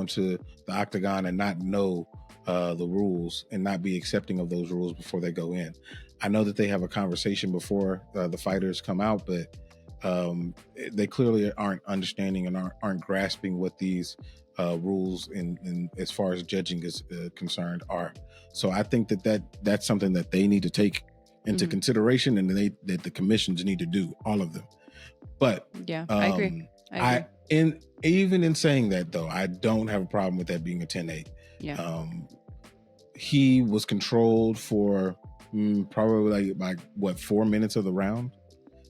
into the octagon and not know the rules and not be accepting of those rules before they go in. I know that they have a conversation before the fighters come out, but they clearly aren't understanding and aren't grasping what these rules in as far as judging is concerned are. So I think that's something that they need to take into consideration, and that the commissions need to do, all of them. But yeah, I agree. Even in saying that, though, I don't have a problem with that being a 10-8. Yeah. He was controlled for probably like 4 minutes of the round.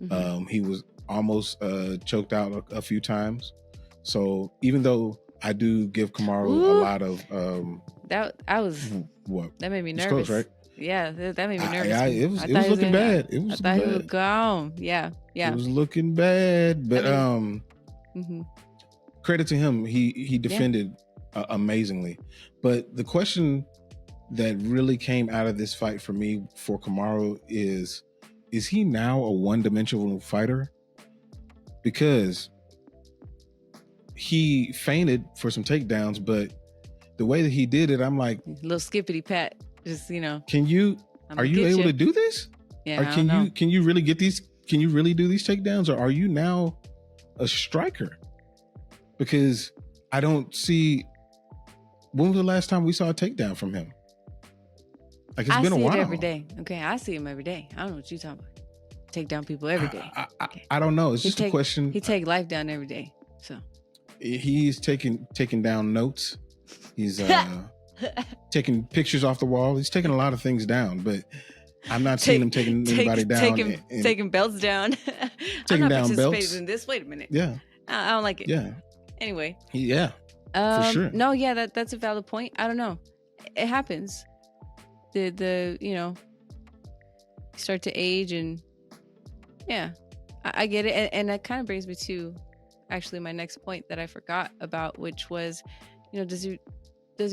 Mm-hmm. He was almost choked out a few times. So even though I do give Kamaru a lot of that made me nervous. Close, right? Yeah, that made me nervous. It was looking bad. I thought he would go. Yeah. It was looking bad, but credit to him. He defended amazingly. But the question that really came out of this fight for me for Kamaru is he now a one-dimensional fighter, because he feinted for some takedowns, but the way that he did it, I'm like, little skippity pat, just Can you? Are you able to do this? Yeah, Or can you really get these? Can you really do these takedowns, or are you now a striker? Because I don't see. When was the last time we saw a takedown from him? Like it's been a while. I see it every day. Okay, I see him every day. I don't know what you're talking about. Take down people every day. I don't know. It's just a question. He take life down every day. So he's taking down notes. He's taking pictures off the wall. He's taking a lot of things down, but I'm not seeing him taking anybody down. Taking belts down. Taking I'm not down participating belts. In this. Wait a minute. Yeah. I don't like it. Yeah. Anyway. Yeah. For sure. No, yeah, that's a valid point. I don't know. It happens. The you start to age, and yeah, I get it. And that kind of brings me to actually my next point that I forgot about, which was, does he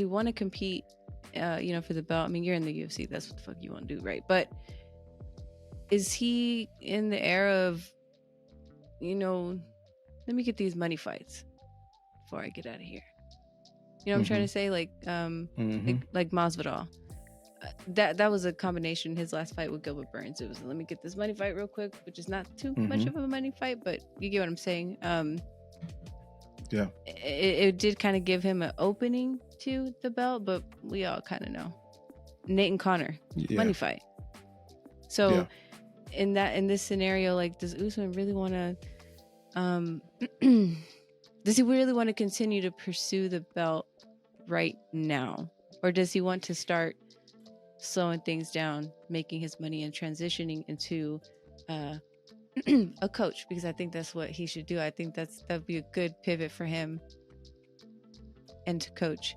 want to compete, for the belt? I mean, you're in the UFC. That's what the fuck you want to do, right? But is he in the era of, let me get these money fights before I get out of here? You know what I'm trying to say? Like Masvidal. That was a combination. His last fight with Gilbert Burns, it was, let me get this money fight real quick, which is not too much of a money fight, but you get what I'm saying. Yeah, it did kind of give him an opening to the belt, but we all kind of know Nate and Connor money fight. So in this scenario, like, does Usman really want to does he really want to continue to pursue the belt right now, or does he want to start slowing things down, making his money, and transitioning into a coach? Because I think that's what he should do. I think that'd be a good pivot for him, and to coach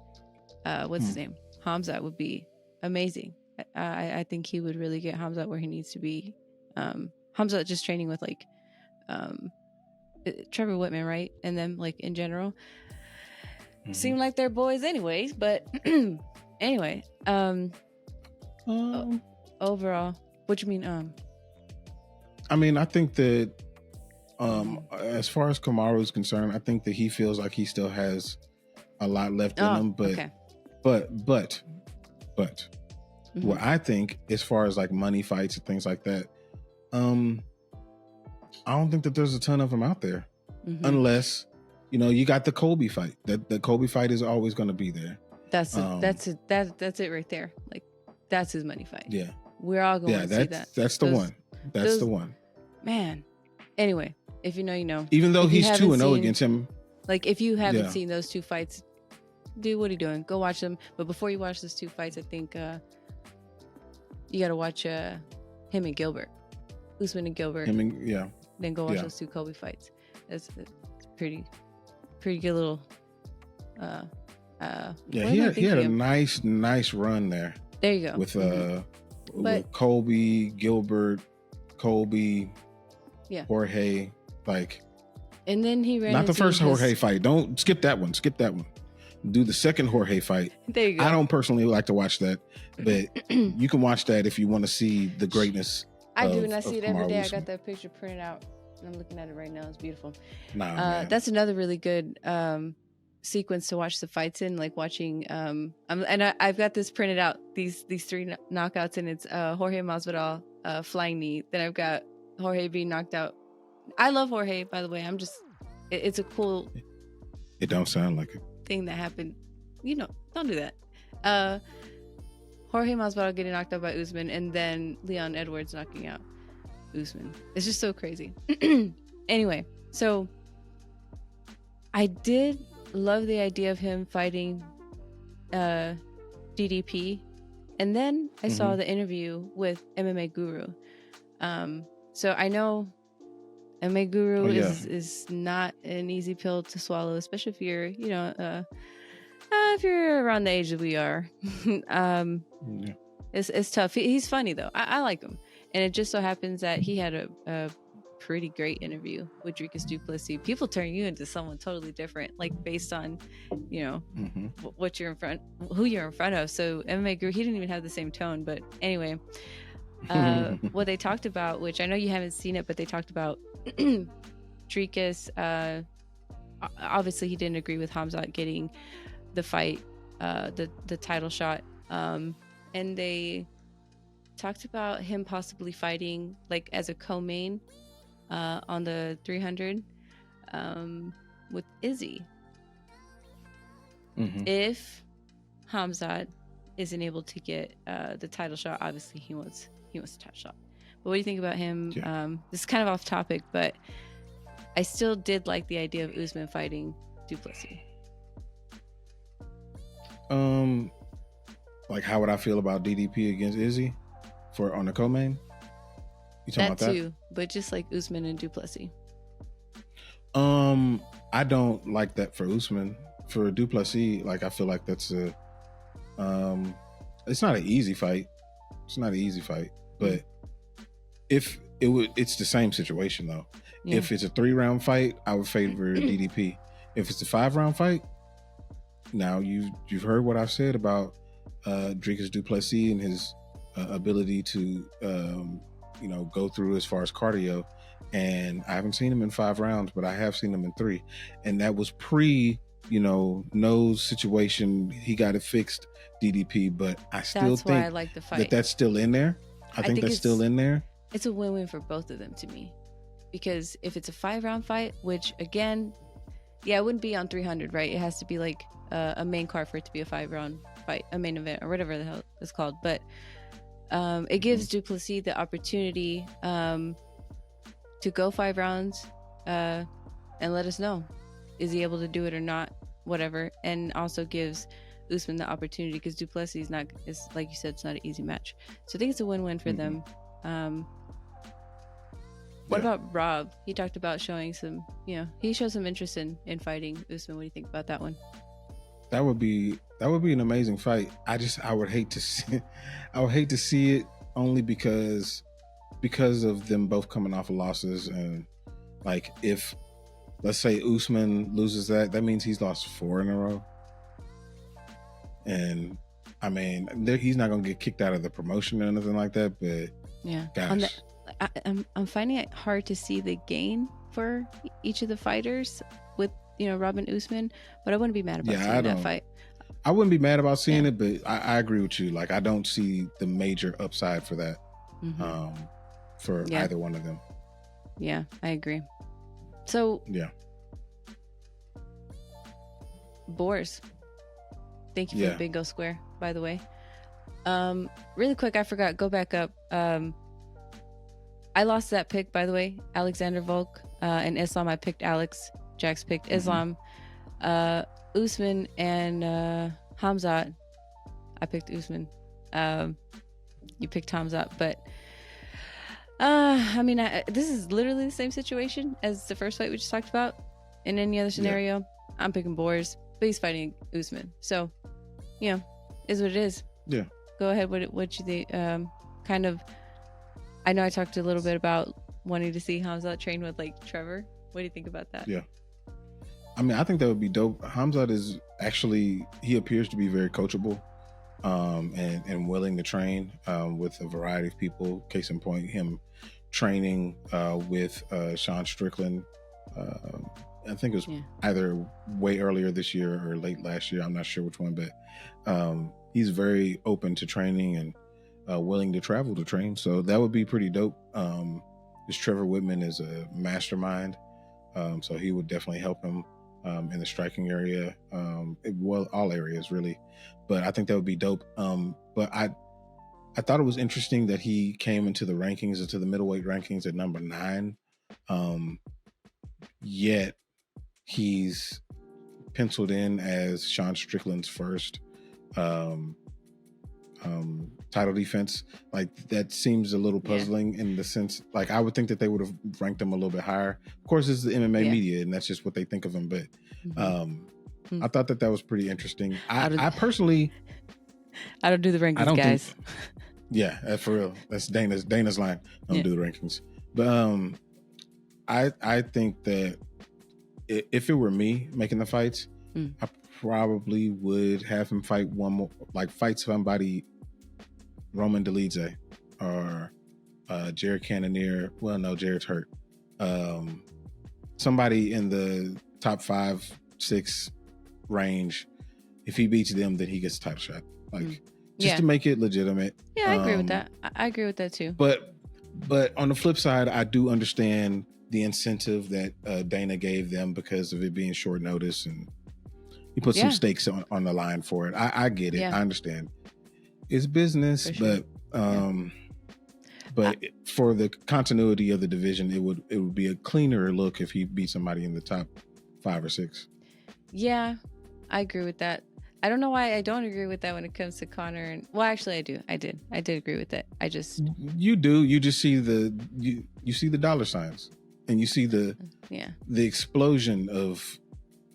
what's his name, Hamzat, would be amazing. I think he would really get Hamzat where he needs to be. Hamzat just training with like Trevor Whitman, right? And then like in general seem like they're boys anyways, but anyway, overall, what you mean? I mean, I think that as far as Kamaru is concerned, I think that he feels like he still has a lot left in him, but what I think, as far as like money fights and things like that, I don't think that there's a ton of them out there, unless you got the Kobe fight. That the Kobe fight is always going to be there. That's it right there. Like, that's his money fight. Yeah, we're all going to see that. That's the one. That's the one. Man. Anyway, if you know, you know. Even though he's 2-0 against him. Like, if you haven't seen those two fights, dude, what are you doing? Go watch them. But before you watch those two fights, I think you got to watch him and Gilbert, Usman and Gilbert. Then go watch those two Kobe fights. It's pretty good little. He had a nice run there. There you go. With Kobe, Gilbert, Kobe, Jorge, like. And then he ran. Not the first Jorge fight. Don't skip that one. Do the second Jorge fight. There you go. I don't personally like to watch that, but you can watch that if you want to see the greatness. I do, and I see it every day. I got that picture printed out, and I'm looking at it right now. It's beautiful. That's another really good sequence to watch the fights in, like watching. I've got this printed out. These three knockouts, and it's Jorge Masvidal flying knee. Then I've got Jorge being knocked out. I love Jorge, by the way. It's a cool. It don't sound like it. Thing that happened. Don't do that. Jorge Masvidal getting knocked out by Usman, and then Leon Edwards knocking out Usman. It's just so crazy. Anyway, so I did love the idea of him fighting DDP, and then I saw the interview with MMA Guru. So I know MMA Guru is not an easy pill to swallow, especially if you're if you're around the age that we are. It's tough. He's funny though. I like him, and it just so happens that he had a pretty great interview with Dricus du Plessis. People turn you into someone totally different, like based on what you're who you're in front of. So MMA Guru, he didn't even have the same tone, but anyway, what they talked about, which I know you haven't seen it, but they talked about Dricus, obviously he didn't agree with Khamzat getting the fight, the title shot, and they talked about him possibly fighting like as a co-main on the 300 with Izzy. If Khamzat isn't able to get the title shot, obviously he wants the title shot. But what do you think about him? This is kind of off topic, but I still did like the idea of Usman fighting Duplessis. Like how would I feel about DDP against Izzy on the co-main? You talking That about that too, but just like Usman and Duplessis. I don't like that for Usman. For Duplessis, like I feel like that's a it's not an easy fight. It's not an easy fight, but if it's the same situation though. Yeah. If it's a 3-round fight, I would favor DDP. If it's a 5-round fight, now you've heard what I've said about Dricus Duplessis and his ability to go through as far as cardio, and I haven't seen him in 5 rounds, but I have seen him in 3, and that was pre nose situation. He got it fixed, DDP, but I still think why I like the fight. that's still in there. I think that's still in there. It's a win-win for both of them to me, because if it's a 5-round fight, which again, it wouldn't be on 300, right? It has to be like a main card for it to be a 5-round fight, a main event or whatever the hell it's called. But it gives Duplessis the opportunity to go 5 rounds and let us know, is he able to do it or not, whatever. And also gives Usman the opportunity, because Duplessis is like you said, it's not an easy match. So I think it's a win-win for them. What about Rob? He talked about showing some, he showed some interest in fighting Usman. What do you think about that one? That would be an amazing fight. I would hate to see it only because of them both coming off of losses, and like if let's say Usman loses that means he's lost 4 in a row. And I mean, he's not gonna get kicked out of the promotion or anything like that, but gosh. I'm finding it hard to see the gain for each of the fighters with Rob and Usman, but I wouldn't be mad about seeing that fight. I wouldn't be mad about seeing it, but I agree with you. Like I don't see the major upside for that for either one of them. Yeah, I agree. So Boars, thank you for the bingo square, by the way. Really quick, I forgot, go back up. I lost that pick, by the way. Alexander Volk and Islam, I picked Alex. Jax picked Islam. Usman and Khamzat, I picked Usman. You picked Khamzat, but I mean, this is literally the same situation as the first fight we just talked about. In any other scenario, I'm picking Boars, but he's fighting Usman. So, is what it is. Yeah. Go ahead. What you think? Kind of. I know I talked a little bit about wanting to see Khamzat train with like Trevor. What do you think about that? Yeah. I mean, I think that would be dope. Khamzat is actually, he appears to be very coachable and willing to train with a variety of people. Case in point, him training with Sean Strickland. I think it was either way earlier this year or late last year. I'm not sure which one, but he's very open to training and willing to travel to train. So that would be pretty dope. This Trevor Whitman is a mastermind. So he would definitely help him in the striking area. All areas really. But I think that would be dope. But I thought it was interesting that he came into the rankings, into the middleweight rankings at number 9. Yet he's penciled in as Sean Strickland's first title defense. Like that seems a little puzzling in the sense, like I would think that they would have ranked him a little bit higher. Of course, it's the MMA media, and that's just what they think of him. But I thought that was pretty interesting. I personally, I don't do the rankings, guys. For real. That's Dana's line. Don't do the rankings. But I think that if it were me making the fights, I probably would have him fight one more, like fight somebody, Roman Dolidze or Jared Cannonier. Well, no, Jared's hurt. somebody in the top 5, 6 range, if he beats them, then he gets a title shot. Like just to make it legitimate. Yeah, I agree with that. I agree with that too. But on the flip side, I do understand the incentive that Dana gave them because of it being short notice, and he put some stakes on the line for it. I get it. I understand. It's business, sure. But for the continuity of the division, it would be a cleaner look if he beat somebody in the top 5 or 6. Yeah, I agree with that. I don't know why I don't agree with that when it comes to Conor. And well, actually, I do. I did agree with it. I just you do. You just see you see the dollar signs, and you see the explosion of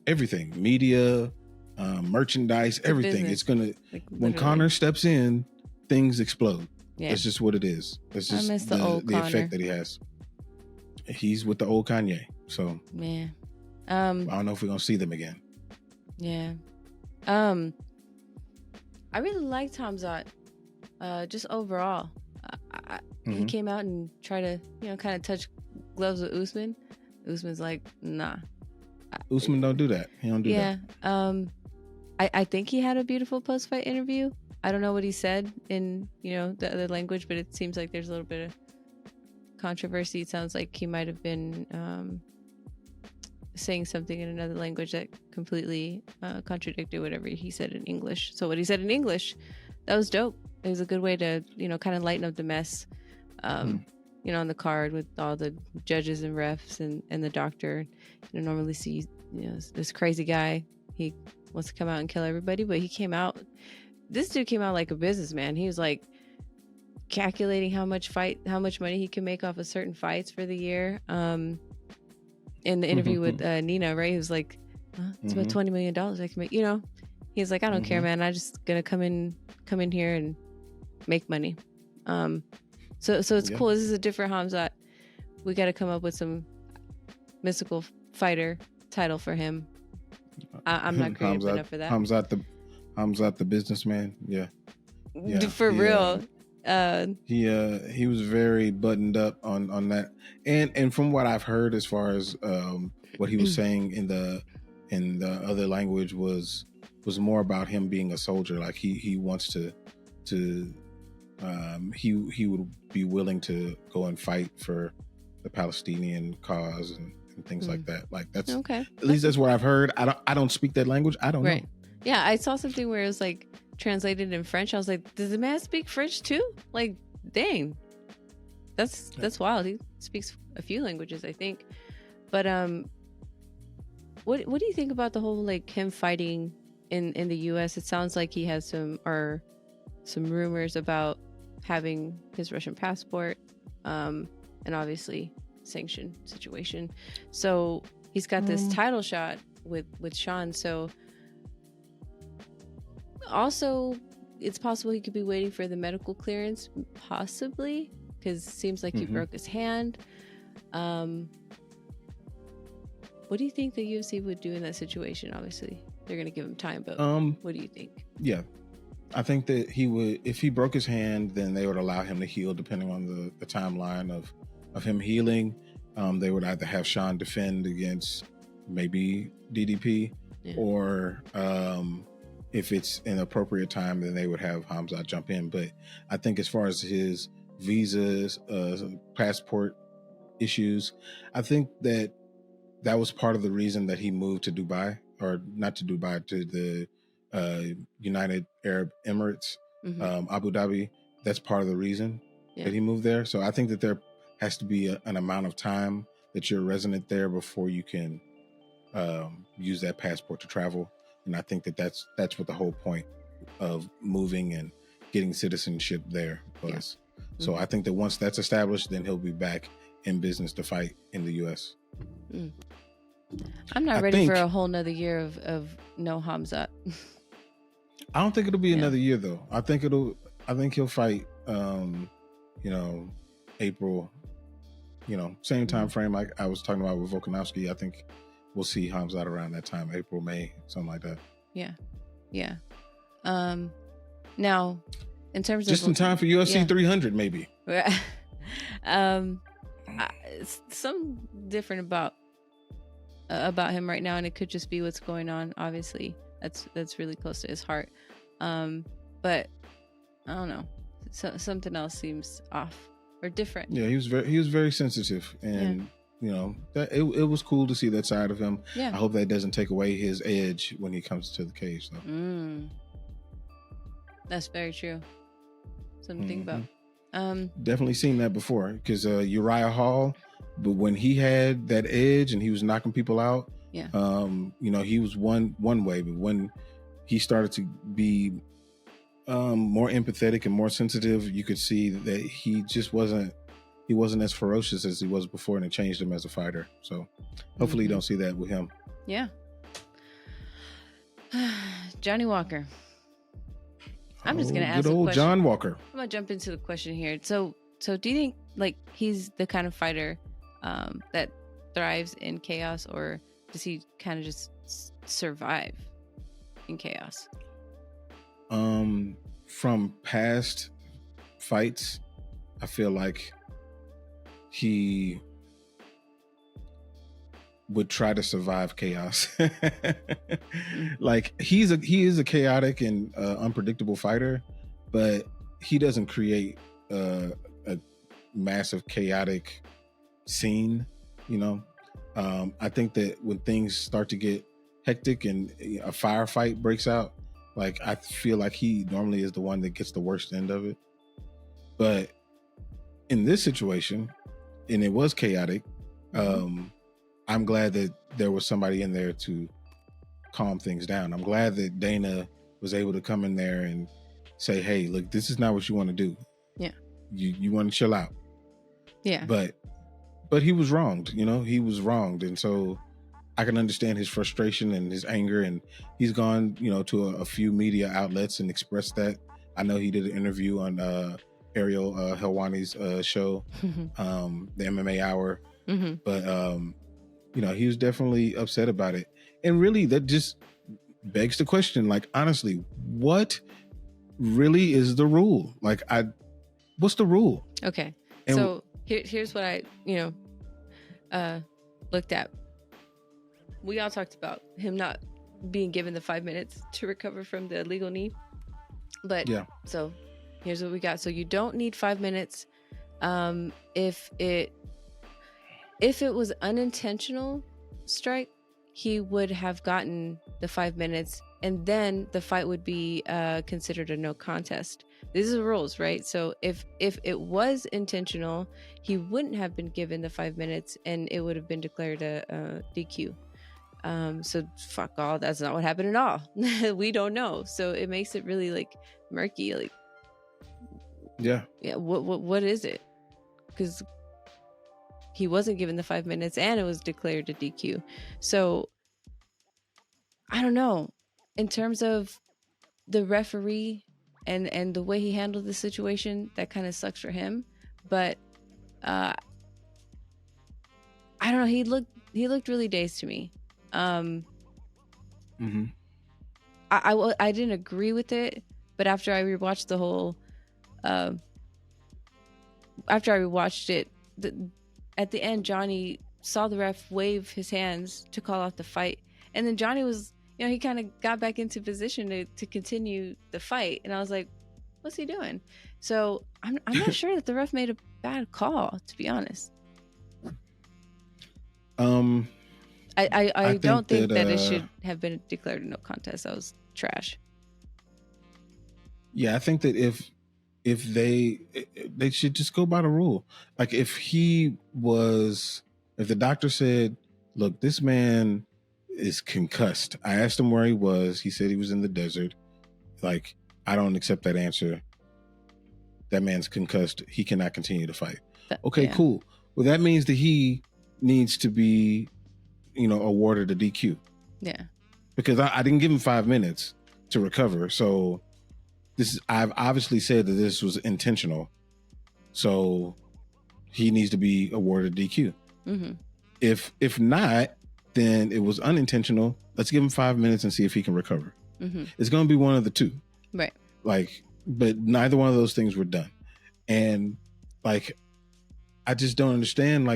everything, media, merchandise, everything. It's gonna when Conor steps in, things explode. Yeah. That's just what it is. It's just the effect that he has. He's with the old Kanye. So yeah. I don't know if we're gonna see them again. Yeah. I really liked Hamzat. Just overall. He came out and tried to, kind of touch gloves with Usman. Usman's like, nah. Usman don't do that. He don't do that. Yeah. I think he had a beautiful post-fight interview. I don't know what he said in, the other language, but it seems like there's a little bit of controversy. It sounds like he might have been saying something in another language that completely contradicted whatever he said in English. So what he said in English, that was dope. It was a good way to, kind of lighten up the mess, on the card with all the judges and refs and the doctor. You normally see, this crazy guy. He wants to come out and kill everybody, but he came out. This dude came out like a businessman. He was like calculating how much money he can make off of certain fights for the year. In the interview with Nina, right? He was like, it's about $20 million I can make. He's like, I don't care, man. I'm just gonna come in here and make money. So it's cool. This is a different Hamzat. We got to come up with some mystical fighter title for him. I'm not creative enough for that. Hamzat the businessman. Yeah. For real. He was very buttoned up on that, and from what I've heard, as far as what he was saying in the other language was more about him being a soldier. Like he wants to he would be willing to go and fight for the Palestinian cause and things like that. Like that's okay. At least that's what I've heard. I don't speak that language. I don't know. Yeah, I saw something where it was like translated in French. I was like, does the man speak French too? Like, dang, that's wild. He speaks a few languages, I think. But what do you think about the whole like him fighting in the U.S.? It sounds like he has some rumors about having his Russian passport, and obviously sanction situation. So he's got this title shot with Sean. So also, it's possible he could be waiting for the medical clearance, possibly, because it seems like he broke his hand. What do you think the UFC would do in that situation? Obviously, they're going to give him time, but what do you think? Yeah, I think that he would, if he broke his hand, then they would allow him to heal depending on the timeline of him healing. They would either have Sean defend against maybe DDP or if it's an appropriate time, then they would have Hamzat jump in. But I think as far as his visas, passport issues, I think that was part of the reason that he moved to Dubai, or not to Dubai, to the United Arab Emirates, Abu Dhabi. That's part of the reason that he moved there. So I think that there has to be an amount of time that you're resident there before you can use that passport to travel. And I think that that's what the whole point of moving and getting citizenship there was. Yeah. So I think that once that's established, then he'll be back in business to fight in the U.S. I'm not ready for a whole nother year of no Hamzat. I don't think it'll be another year though. I think he'll fight, April, same time frame like I was talking about with Volkanovski. I think we'll see Hamzat around that time, April, May, something like that. Yeah. Now, in terms just of in time for UFC 300, maybe. Something different about about him right now, and it could just be what's going on. Obviously, that's really close to his heart. But I don't know. Something else seems off or different. Yeah, he was very sensitive, and you know that it was cool to see that side of him. Yeah. I hope that doesn't take away his edge when he comes to the cage, though. That's very true. Something to think about. Definitely seen that before, because Uriah Hall, but when he had that edge and he was knocking people out, Yeah. You know, he was one way, but when he started to be more empathetic and more sensitive, you could see that he just wasn't as ferocious as he was before, and it changed him as a fighter. So hopefully you don't see that with him. Yeah. Johnny Walker. I'm just gonna ask good a old question. John Walker. I'm gonna jump into the question here. So do you think like he's the kind of fighter that thrives in chaos, or does he kind of just survive in chaos? From past fights, I feel like he would try to survive chaos. Like he is a chaotic and unpredictable fighter, but he doesn't create a massive chaotic scene, you know. I think that when things start to get hectic and a firefight breaks out, like I feel like he normally is the one that gets the worst end of it. But in this situation, and it was chaotic, I'm glad that there was somebody in there to calm things down. I'm glad that Dana was able to come in there and say, hey, look, this is not what you want to do. Yeah. You want to chill out. Yeah. But he was wronged, you know, he was wronged. And so I can understand his frustration and his anger, and he's gone, you know, to a few media outlets and expressed that. I know he did an interview on Ariel Helwani's show, the MMA Hour. But, you know, he was definitely upset about it. And really, that just begs the question, like, honestly, what really is the rule? Like, what's the rule? Okay. And so here's what I, looked at. We all talked about him not being given the 5 minutes to recover from the illegal knee. But yeah. So here's what we got. So you don't need 5 minutes. If it was unintentional strike, he would have gotten the 5 minutes, and then the fight would be considered a no contest. These are the rules, right? So if it was intentional, he wouldn't have been given the 5 minutes, and it would have been declared a DQ. So fuck all. That's not what happened at all. We don't know. So it makes it really like murky. Like, yeah. What is it? Because he wasn't given the 5 minutes, and it was declared a DQ. So I don't know. In terms of the referee and the way he handled the situation, that kind of sucks for him. But I don't know. He looked really dazed to me. I didn't agree with it, but after I rewatched the whole, after I rewatched it, at the end, Johnny saw the ref wave his hands to call off the fight, and then Johnny was, he kind of got back into position to continue the fight, and I was like, what's he doing? So I'm not sure that the ref made a bad call, to be honest. I don't think that it should have been declared a no contest. That was trash. Yeah, I think that if they should just go by the rule. Like if the doctor said, look, this man is concussed. I asked him where he was. He said he was in the desert. Like, I don't accept that answer. That man's concussed. He cannot continue to fight. Okay, cool. Well, that means that he needs to be, awarded a DQ. Yeah. Because I didn't give him 5 minutes to recover. So I've obviously said that this was intentional. So he needs to be awarded DQ. Mm-hmm. If not, then it was unintentional. Let's give him 5 minutes and see if he can recover. Mm-hmm. It's going to be one of the two. Right. But neither one of those things were done. And I just don't understand,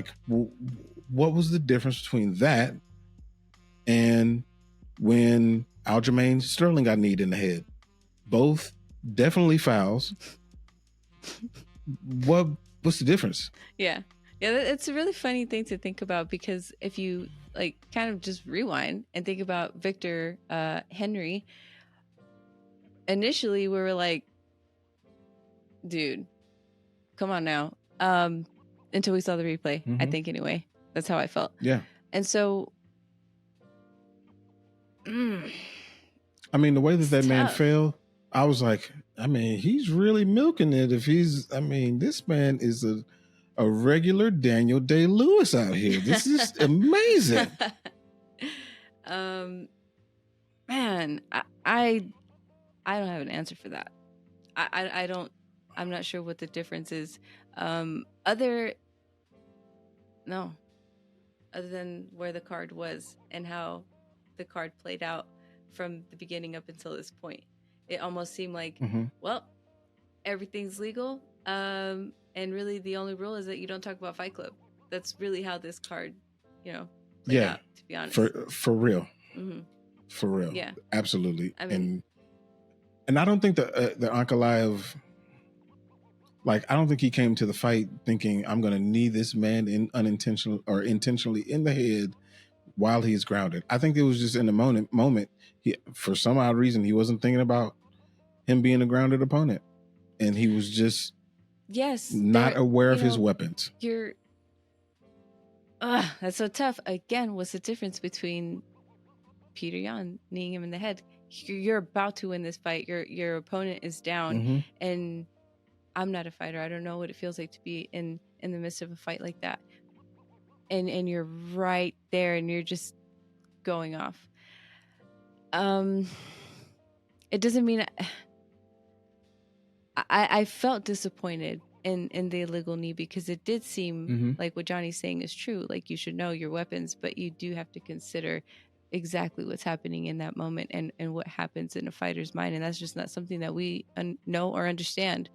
what was the difference between that and when Aljamain Sterling got kneed in the head. Both definitely fouls. What's the difference? Yeah. It's a really funny thing to think about, because if you like kind of just rewind and think about Victor Henry, initially we were like, dude, come on now. Until we saw the replay, I think, anyway. That's how I felt. Yeah. And so I mean, the way that man fell, I was like, I mean, he's really milking it. This man is a regular Daniel Day-Lewis out here. This is amazing. Man, I don't have an answer for that. I'm not sure what the difference is. Other than where the card was and how the card played out from the beginning up until this point. It almost seemed like, well, everything's legal. And really the only rule is that you don't talk about Fight Club. That's really how this card, played out, to be honest. For real. For real. Yeah. Absolutely. I mean, and I don't think the Ankalaev, I don't think he came to the fight thinking, I'm going to knee this man unintentionally or intentionally in the head while he's grounded. I think it was just in the moment. He, for some odd reason, he wasn't thinking about him being a grounded opponent, and he was just not aware of his weapons. That's so tough. Again, what's the difference between Peter Yan kneeing him in the head? You're about to win this fight. Your opponent is down, and I'm not a fighter. I don't know what it feels like to be in the midst of a fight like that. And you're right there and you're just going off. It doesn't mean I felt disappointed in the illegal knee, because it did seem like what Johnny's saying is true. Like, you should know your weapons, but you do have to consider exactly what's happening in that moment and what happens in a fighter's mind. And that's just not something that we know or understand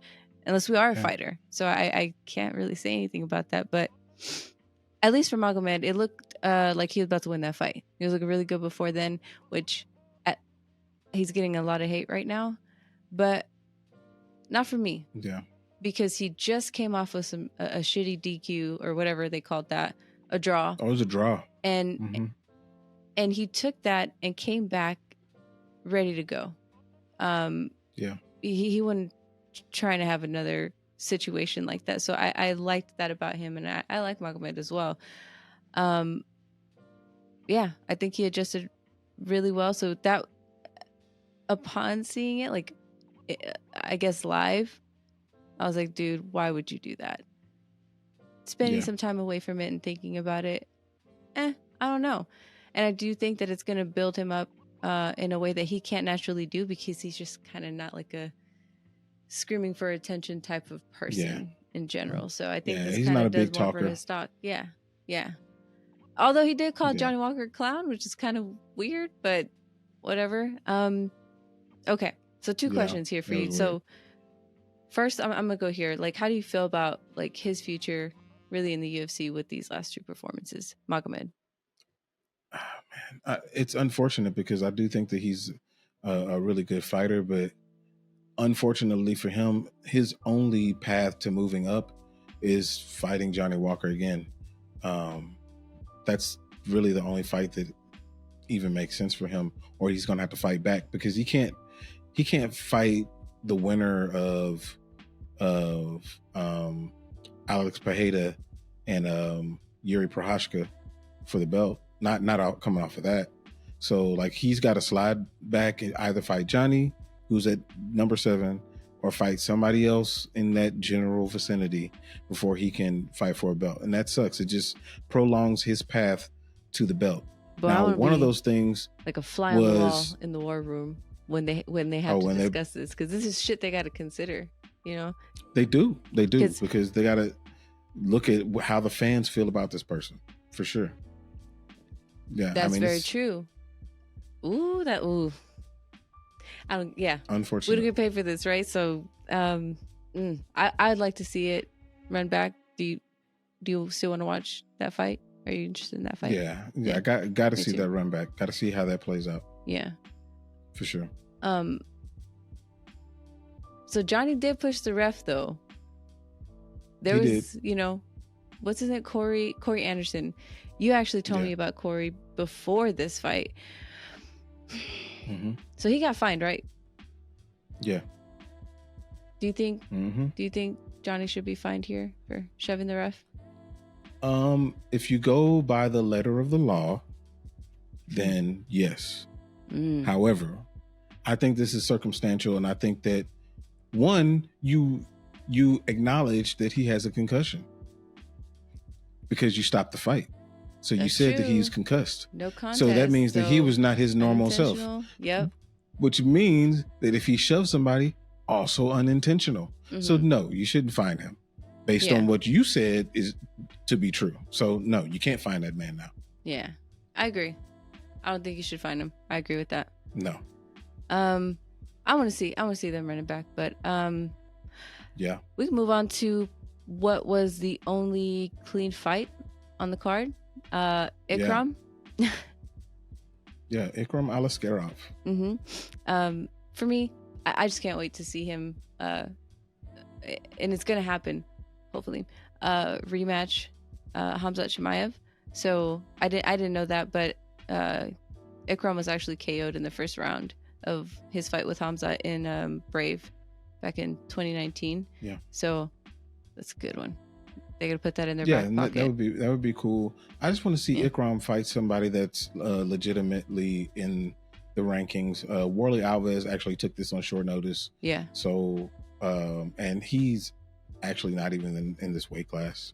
unless we are a fighter. So I can't really say anything about that, but at least for Magomed, it looked like he was about to win that fight. He was looking really good before then, which he's getting a lot of hate right now, but not for me. Yeah. Because he just came off with a shitty DQ or whatever they called that, a draw. Oh, it was a draw. And he took that and came back ready to go. He wasn't trying to have another situation like that. So I liked that about him, and I like Magomed as well. I think he adjusted really well. So that, upon seeing it, I guess live, I was like, dude, why would you do that? Spending some time away from it and thinking about it, I don't know. And I do think that it's going to build him up in a way that he can't naturally do, because he's just kind of not like a screaming for attention type of person in general. So I think this kind of does more for his stock. Yeah. Although he did call Johnny Walker a clown, which is kind of weird, but whatever. Okay. So two questions here for you. So first, I'm going to go here. How do you feel about his future really in the UFC with these last two performances, Magomed? Man, it's unfortunate, because I do think that he's a really good fighter, but unfortunately for him, his only path to moving up is fighting Johnny Walker again. That's really the only fight that even makes sense for him, or he's going to have to fight back, because he can't fight the winner of Alex Pereira and Yuri Prochazka for the belt. Not out coming off of that. So he's got to slide back and either fight Johnny, who's at number 7, or fight somebody else in that general vicinity before he can fight for a belt. And that sucks. It just prolongs his path to the belt. But now, one of those things, like a fly on the wall in the war room when they have to discuss this, because this is shit they got to consider. They do because they got to look at how the fans feel about this person, for sure. Yeah, that's very true. Ooh. I don't. Yeah. Unfortunately, we don't get paid for this, right? So, I'd like to see it run back. Do you still want to watch that fight? Are you interested in that fight? Yeah. I got to Me see too. that run back. Got to see how that plays out Yeah. for sure. So Johnny did push the ref though. There He was, did. you know, what's his name? Corey Anderson. You actually told me about Corey before this fight. So he got fined, right? Yeah. Do you think Johnny should be fined here for shoving the ref? If you go by the letter of the law, then yes. However, I think this is circumstantial, and I think that one, you acknowledge that he has a concussion because you stopped the fight. So you said that he's concussed. No contest. So that means that he was not his normal self. Yep. Which means that if he shoved somebody, also unintentional. So no, you shouldn't fine him based on what you said is to be true. So no, you can't fine that man now. Yeah, I agree. I don't think you should fine him. I agree with that. No. I want to see them running back, but yeah, we can move on to what was the only clean fight on the card. Ikram. Yeah, Ikram Alaskarov. For me, I just can't wait to see him, and it's gonna happen, hopefully. Rematch, Khamzat Chimaev. So I didn't know that, but Ikram was actually KO'd in the first round of his fight with Khamzat in Brave back in 2019. Yeah. So that's a good one. They're gonna put that in their back pocket. that would be cool. I just want to see Ikram fight somebody that's legitimately in the rankings. Warley Alves actually took this on short notice. Yeah. So and he's actually not even in this weight class.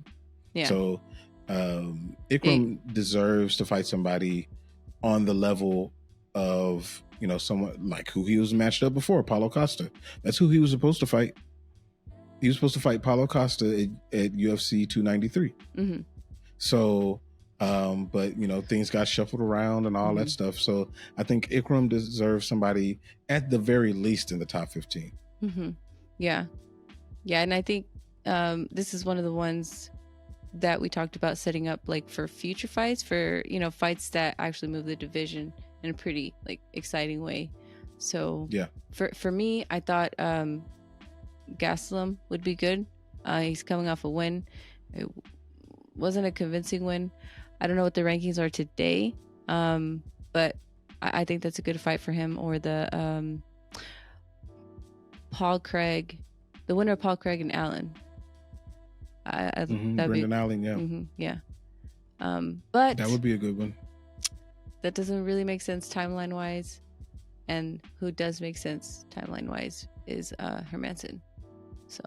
Yeah. So Ikram deserves to fight somebody on the level of, you know, someone like who he was matched up before, Paulo Costa. That's who he was supposed to fight. He was supposed to fight Paulo Costa at UFC 293. So, but you know, things got shuffled around and all that stuff. So I think Ikram deserves somebody at the very least in the top 15. Yeah. And I think this is one of the ones that we talked about setting up like for future fights, for, you know, fights that actually move the division in a pretty like exciting way. So yeah, for me, I thought Gastelum would be good. He's coming off a win. It wasn't a convincing win. I don't know what the rankings are today, but I think that's a good fight for him. Or the Paul Craig, the winner of Paul Craig and Allen. Brendan Allen, yeah. But that would be a good one. That doesn't really make sense timeline wise, and who does make sense timeline wise is Hermanson. So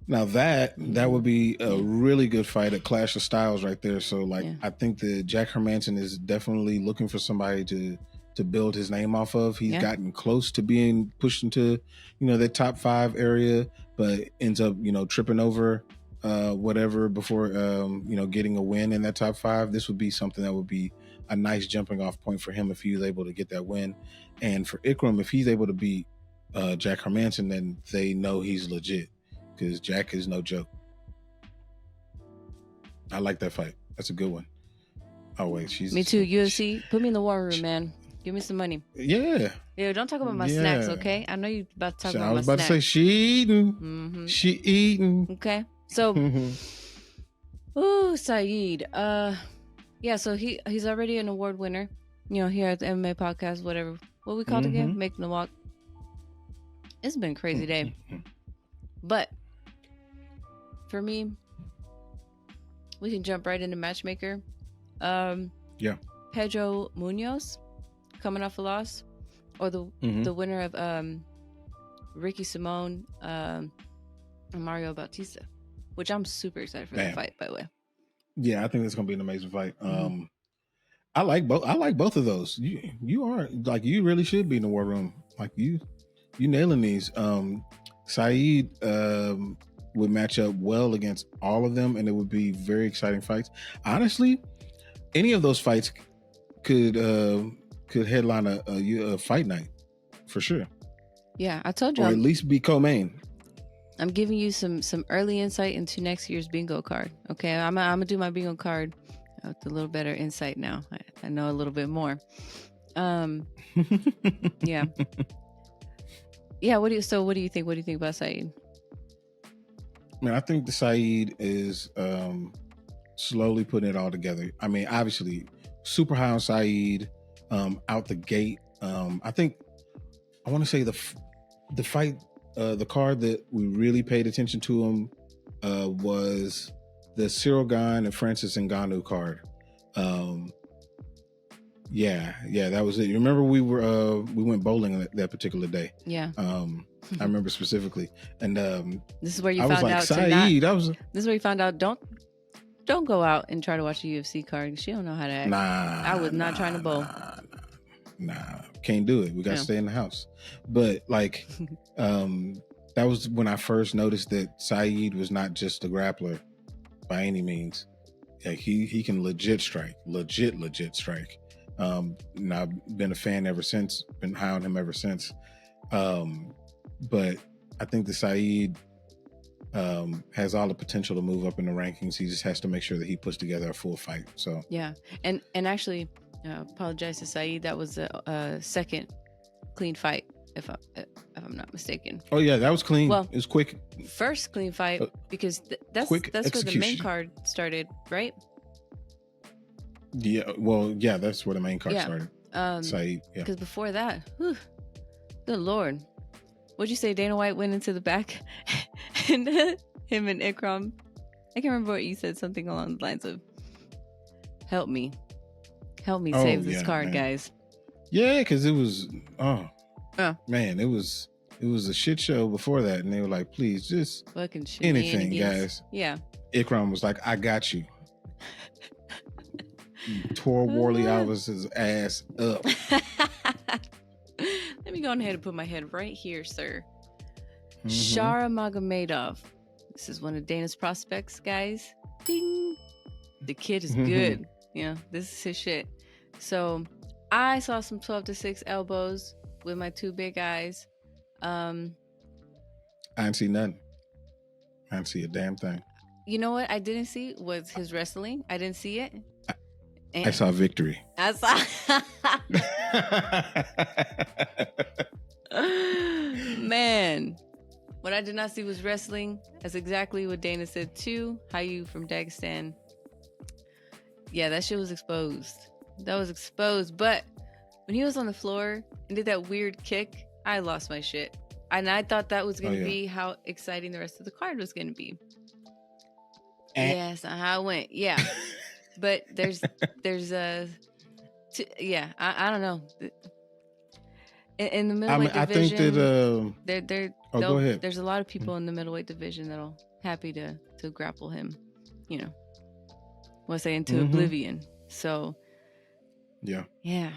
now that would be a really good fight, a clash of styles right there. So like I think that Jack Hermanson is definitely looking for somebody to build his name off of. He's gotten close to being pushed into, you know, the top 5 area, but ends up, you know, tripping over whatever before you know, getting a win in that top 5. This would be something that would be a nice jumping off point for him if he was able to get that win. And for Ikram, if he's able to beat Jack Hermanson, then they know he's legit, because Jack is no joke. I like that fight. That's a good one. Oh wait, me too. UFC, put me in the war room, man. Give me some money. Yeah. Yo, don't talk about my snacks, okay? I know you about to talk about my snacks. I was about to say she eating. She eating. Okay. So, Saeed. Yeah. So he's already an award winner. You know, here at the MMA podcast, whatever. What we called again? Making the walk. It's been a crazy day, but for me, we can jump right into matchmaker. Pedro Munoz coming off a loss, or the winner of Ricky Simone and Mario Bautista, which I'm super excited for that fight, by the way. Yeah, I think it's gonna be an amazing fight. I like both of those. You are like, you really should be in the war room. Like you nailing these. Saeed would match up well against all of them, and it would be very exciting fights. Honestly, any of those fights could headline a fight night for sure. Yeah, I told you, or at least be co-main. I'm giving you some early insight into next year's bingo card. Okay, I'm gonna do my bingo card with a little better insight now. I know a little bit more. Yeah. Yeah. What do you think? What do you think about Saeed? I mean, I think the Saeed is slowly putting it all together. I mean, obviously, super high on Saeed out the gate. I think I want to say the fight, the card that we really paid attention to him was the Cyril Gane and Francis Ngannou card. Yeah, that was it. You remember we went bowling that particular day. Yeah. I remember specifically, and this is where you I found was like, out. Saeed, This is where you found out. Don't go out and try to watch a UFC card. She don't know how to act. I was not trying to bowl. Nah, can't do it. We got to stay in the house. But like, that was when I first noticed that Saeed was not just a grappler by any means. Like he can legit strike. And I've been a fan ever since. Been high on him ever since. But I think the Saeed has all the potential to move up in the rankings. He just has to make sure that he puts together a full fight. So yeah, and actually, apologize to Saeed. That was a second clean fight, if I'm not mistaken. Oh yeah, that was clean. Well, it was quick. First clean fight because that's quick where the main execution. card started, right? Yeah, well, yeah, that's where the main card started. Saeed, yeah. Because before that, whew, good Lord. What'd you say? Dana White went into the back and him and Ikram. I can't remember what you said. Something along the lines of, help me save this card, man. guys. Yeah, because it was, man, it was a shit show before that. And they were like, please, just fucking anything, guys. Yeah. Ikram was like, I got you. Tore Warley Alvarez's ass up. Let me go ahead and put my head right here, sir. Mhm. Shara Magomedov. This is one of Dana's prospects, guys. Ding. The kid is good. Yeah, this is his shit. So I saw some 12-6 elbows with my two big eyes. I didn't see nothing. I didn't see a damn thing. You know what I didn't see was his wrestling. I didn't see it. I saw victory. I saw. Man, what I did not see was wrestling. That's exactly what Dana said too. Hayu from Dagestan. Yeah, that shit was exposed. But when he was on the floor and did that weird kick, I lost my shit. And I thought that was going to be how exciting the rest of the card was going to be. Yeah, that's not how it went. Yeah. But there's I don't know. In the middleweight division, I think that go ahead. There's a lot of people in the middleweight division that'll happy to grapple him. You know, let's say into oblivion. So yeah. I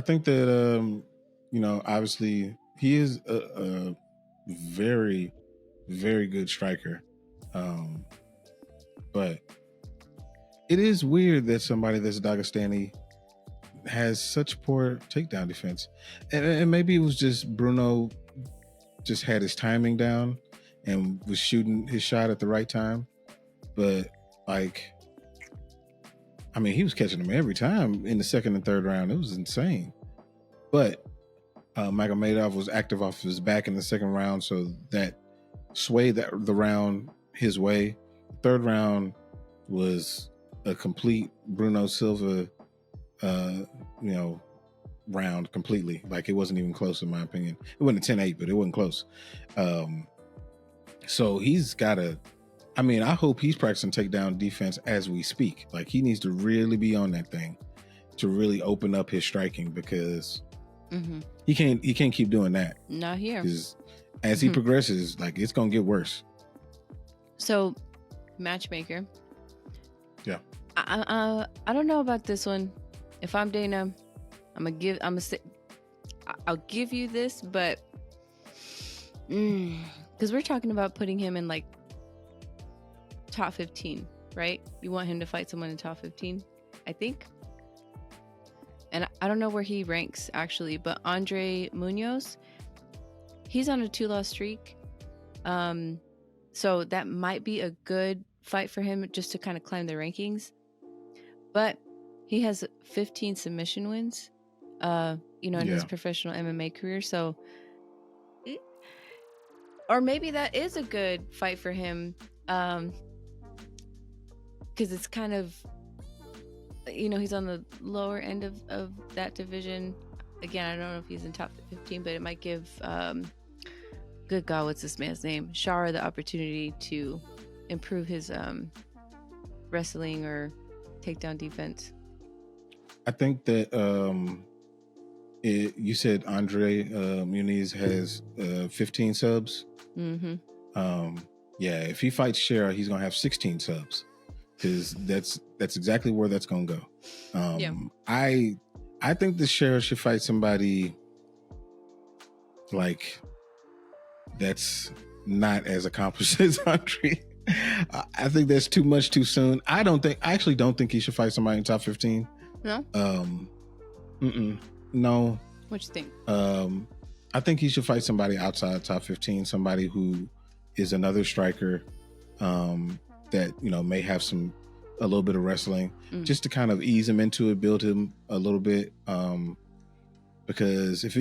think that obviously he is a very, very good striker, but it is weird that somebody that's Dagestani has such poor takedown defense. And maybe it was just Bruno just had his timing down and was shooting his shot at the right time. But he was catching them every time in the second and third round. It was insane. But Magomedov was active off his back in the second round, so that swayed the round his way. Third round was a complete Bruno Silva, round completely. Like, it wasn't even close, in my opinion. It wasn't a 10-8, but it wasn't close. So he's got to, I hope he's practicing takedown defense as we speak. Like, he needs to really be on that thing to really open up his striking, because he can't keep doing that. Not here. Because as he progresses, it's going to get worse. So, matchmaker. Yeah. I don't know about this one. If I'm Dana, I'll give you this, but because we're talking about putting him in top 15, right? You want him to fight someone in top 15, I think. And I don't know where he ranks actually, but Andre Munoz, he's on a 2-loss streak. So that might be a good fight for him just to kind of climb the rankings. but he has 15 submission wins, in his professional MMA career. So, or maybe that is a good fight for him, because it's kind of, he's on the lower end of that division. Again, I don't know if he's in top 15, but it might give, good God, what's this man's name? Shara the opportunity to improve his wrestling or takedown defense. I think that you said Andre Muniz has 15 subs. Mm-hmm. If he fights Shara, he's gonna have 16 subs, because that's exactly where that's gonna go. I think the Shara should fight somebody like that's not as accomplished as Andre. I think that's too much too soon. I actually don't think he should fight somebody in top 15. No? No. What you think? I think he should fight somebody outside top 15, somebody who is another striker, that, may have a little bit of wrestling, just to kind of ease him into it, build him a little bit. Because if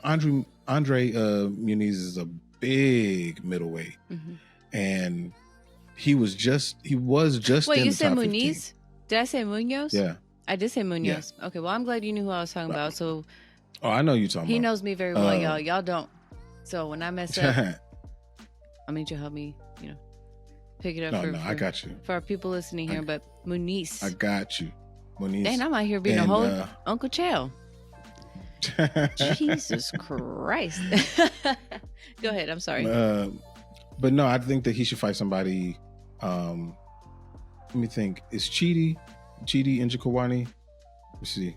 Andre Muniz is a big middleweight, and he was just Wait, in you the said top Muniz? 15. Did I say Munoz? Yeah. I did say Munoz. Yeah. Okay, well, I'm glad you knew who I was talking about. So, I know you're talking about. He knows me very well, y'all. Y'all don't. So when I mess up, I need you to help me, pick it up. I got you. For our people listening here, but Muniz. I got you. Muniz. Dang, I'm out here being a whole Uncle Chael. Jesus Christ. Go ahead. I'm sorry. But no, I think that he should fight somebody. Let me think. Is Chidi Njokuani? Let's see.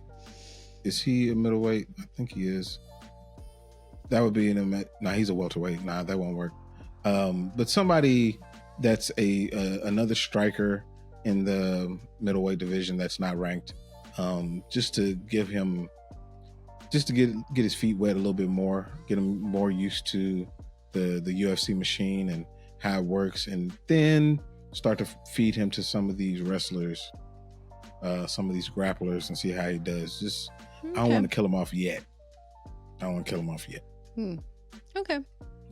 Is he a middleweight? I think he is. That would be he's a welterweight. Nah, that won't work. But somebody that's another striker in the middleweight division that's not ranked, just to give him, just to get his feet wet a little bit more, get him more used to the UFC machine and how it works, and then start to feed him to some of these wrestlers, some of these grapplers, and see how he does. Just I don't want to kill him off yet. Okay.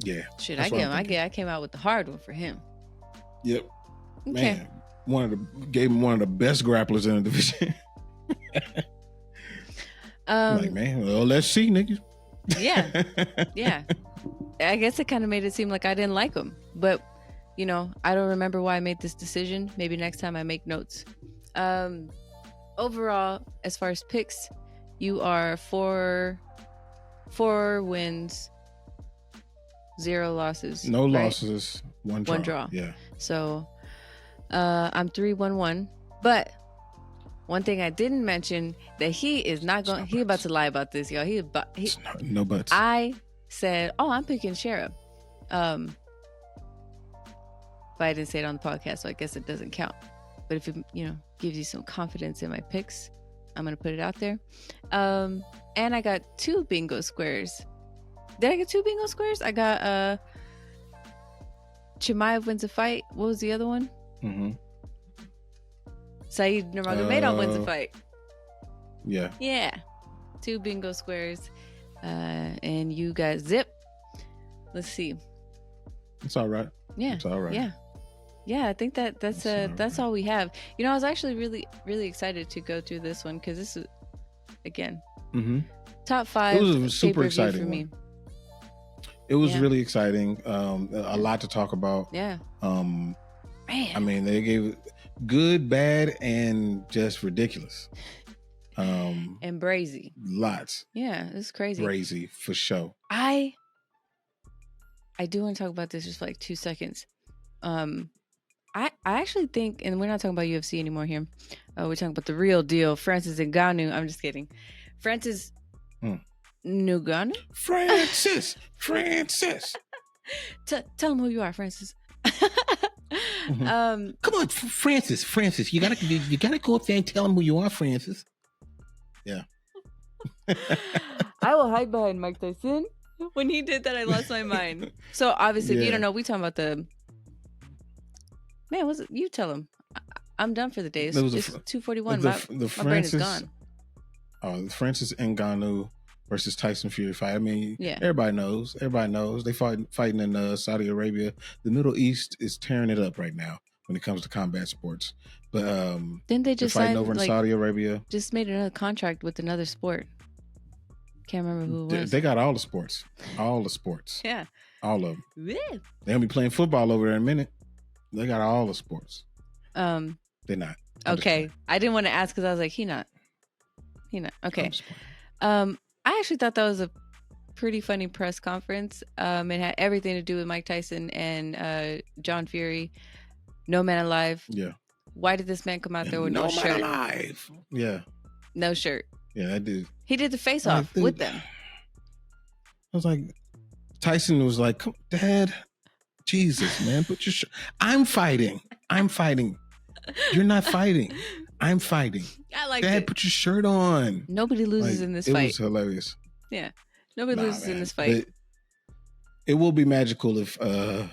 Yeah. Shit, I came out with the hard one for him. Yep. Okay. Man, gave him one of the best grapplers in the division. Well, let's see, niggas. Yeah. Yeah. I guess it kind of made it seem like I didn't like him, but I don't remember why I made this decision. Maybe next time I make notes. Overall, as far as picks, you are 4 wins, 0 losses. No right? losses, 1 draw. 1 draw. Yeah. So, I'm 3-1-1. But one thing I didn't mention that he is not going. He about to lie about this, y'all. No buts. I said, I'm picking Shara. But I didn't say it on the podcast, so I guess it doesn't count. But if it, gives you some confidence in my picks, I'm gonna put it out there. And I got 2 bingo squares. Did I get 2 bingo squares? I got Chimaev wins a fight. What was the other one? Saeed Nurmagomedov wins a fight. Yeah. Yeah. 2 bingo squares. And you got zip. Let's see. It's all right. Yeah. It's all right. Yeah. Yeah, I think that's all we have. I was actually really, really excited to go through this one because this is, again, top 5. It was a super exciting for me. one. It was really exciting. A lot to talk about. Yeah. Man. I mean, they gave good, bad, and just ridiculous. And brazy. Lots. Yeah, it's crazy. Brazy for sure. I do want to talk about this just for like 2 seconds. I actually think, and we're not talking about UFC anymore here. We're talking about the real deal, Francis Ngannou. I'm just kidding. Francis Ngannou? Francis. Tell him who you are, Francis. Come on, Francis. You gotta go up there and tell him who you are, Francis. Yeah. I will hide behind Mike Tyson. When he did that, I lost my mind. So obviously, if you don't know, we talking about the man. Was it? You tell him. I'm done for the day. It's, There was a it's fr- 2:41. the My brain is Francis, gone. Francis Ngannou versus Tyson Fury fight. I mean, Yeah. everybody knows. Everybody knows they fighting in Saudi Arabia. The Middle East is tearing it up right now when it comes to combat sports. But Didn't they they're just fighting sign, over in like, Saudi Arabia. just made another contract with another sport? Can't remember who it was. They got all the sports. All the sports. Yeah. All of them. Yeah. They're gonna be playing football over there in a minute. They got all the sports. They're not. I'm just Okay. playing. I didn't want to ask because I was like, he not. I'm Okay. just playing. I actually thought that was a pretty funny press conference. It had everything to do with Mike Tyson and John Fury. No man alive. Yeah. Why did this man come out there with no man shirt? alive. Yeah. No shirt. Yeah, that dude. He did the face Like, off dude, with them. I was like, Tyson was like, "Come, Dad, Jesus, man, put your shirt. I'm fighting. You're not fighting. I'm fighting. I like Dad, it. put your shirt on." Nobody loses Like, in this it fight. was hilarious. Nobody Nah, loses in man. this fight. But it will be magical if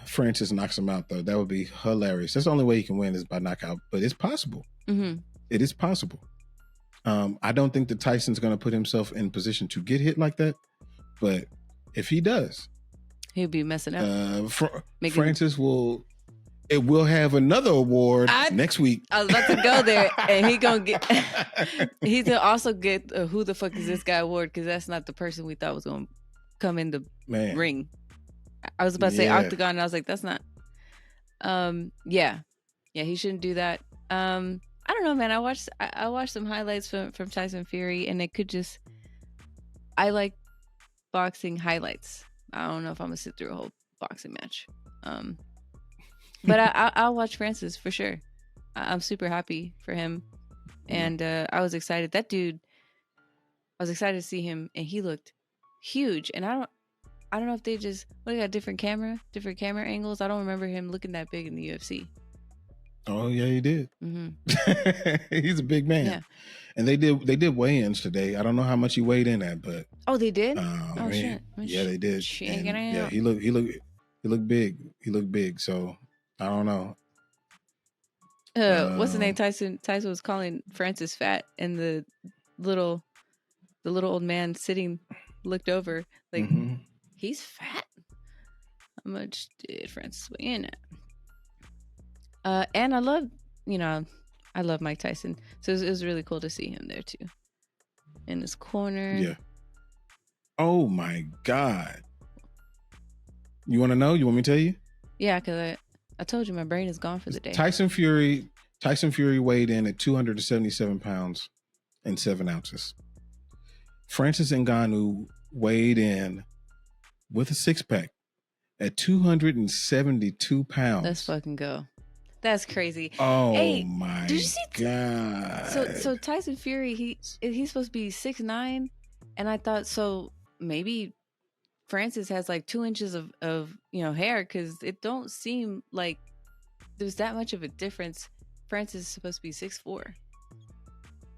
Francis knocks him out, though. That would be hilarious. That's the only way he can win is by knockout, but it's possible. Mm-hmm. It is possible. I don't think that Tyson's going to put himself in position to get hit like that, but if he does, He'll be messing up. Making- Francis will have another award next week. I was about to go there, and he gonna get. He's gonna also get who the fuck is this guy award, because that's not the person we thought was gonna come in the Man. ring. I was about to say Yeah. octagon, and I was like, that's not. Yeah, he shouldn't do that. I don't know, man. I watched some highlights from Tyson Fury, and it could just. I like boxing highlights. I don't know if I'm gonna sit through a whole boxing match. But I'll watch Francis for sure. I'm super happy for him, and I was excited. That dude, I was excited to see him, and he looked huge. And I don't know if they got different camera angles. I don't remember him looking that big in the UFC. Oh yeah, he did. Mm-hmm. He's a big man. Yeah. And they did weigh-ins today. I don't know how much he weighed in at, but Oh, they did. man, Shit. yeah, they did. Check And, it yeah, out. he looked big. He looked big. So I don't know. What's the name? Tyson was calling Francis fat, and the little old man sitting looked over like, Mhm. he's fat. How much did Francis weigh in at? And I love Mike Tyson, so it was really cool to see him there too, in his corner. Yeah. Oh my God. You want to know? You want me to tell you? Yeah, because I told you my brain is gone for the day. Tyson Fury weighed in at 277 pounds and 7 ounces. Francis Ngannou weighed in with a six-pack at 272 pounds. Let's fucking go. That's crazy. Oh Hey, my did you see God. So Tyson Fury, he's supposed to be 6'9", and I thought, so maybe Francis has like 2 inches of hair, because it don't seem like there's that much of a difference. Francis is supposed to be 6'4".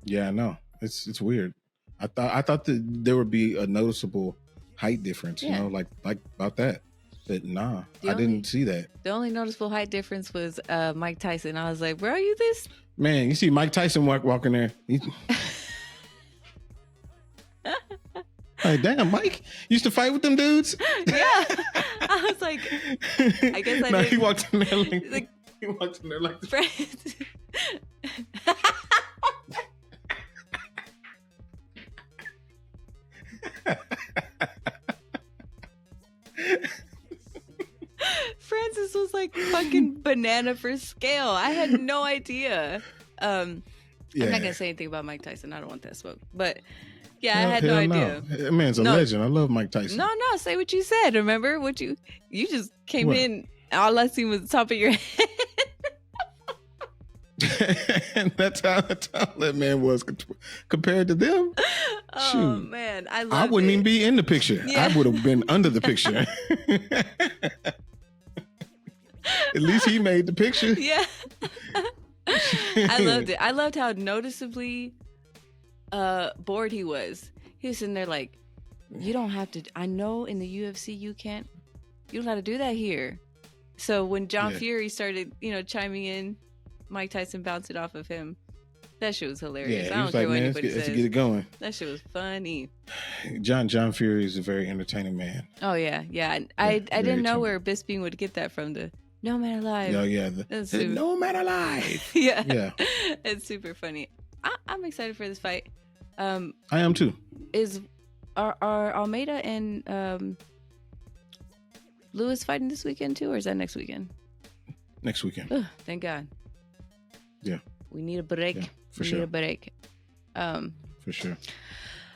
Yeah, I know. It's weird. I thought that there would be a noticeable height difference, Yeah. like about that. But nah, The I only- didn't see that. The only noticeable height difference was Mike Tyson. I was like, bro, are you this? Man, you see Mike Tyson walking there. Like, damn, Mike used to fight with them dudes. Yeah. I was like, I guess I No, he didn't- walked in there like, like he walked in there like Francis. Francis was like fucking banana for scale. I had no idea. I'm not gonna say anything about Mike Tyson. I don't want that smoke. But yeah, I had no Hell idea. That man's a No. legend. I love Mike Tyson. No, say what you said. Remember what you just came What? in. All I seen was the top of your head. And that's how that man was compared to them. Oh Shoot. man, I I wouldn't even be in the picture. Yeah. I would have been under the picture. At least he made the picture. Yeah. I loved it. I loved how noticeably bored he was. He was sitting there like, you don't have to. I know in the UFC you don't have to do that here. So when John Yeah. Fury started, chiming in, Mike Tyson bounced it off of him. That shit was hilarious. Yeah, I he don't was care like, what man, anybody let's says. get it going. That shit was funny. John Fury is a very entertaining man. Oh yeah. I very didn't know timid. where Bisping would get that from. The No Man Alive. Oh yeah, That's the super- no man alive. Yeah. Yeah. It's super funny. I'm excited for this fight. I am too. Are Almeida and Lewis fighting this weekend too, or is that next weekend? Next weekend. Ugh, thank God. Yeah. We need a break. Yeah, for we sure. need a break. For sure.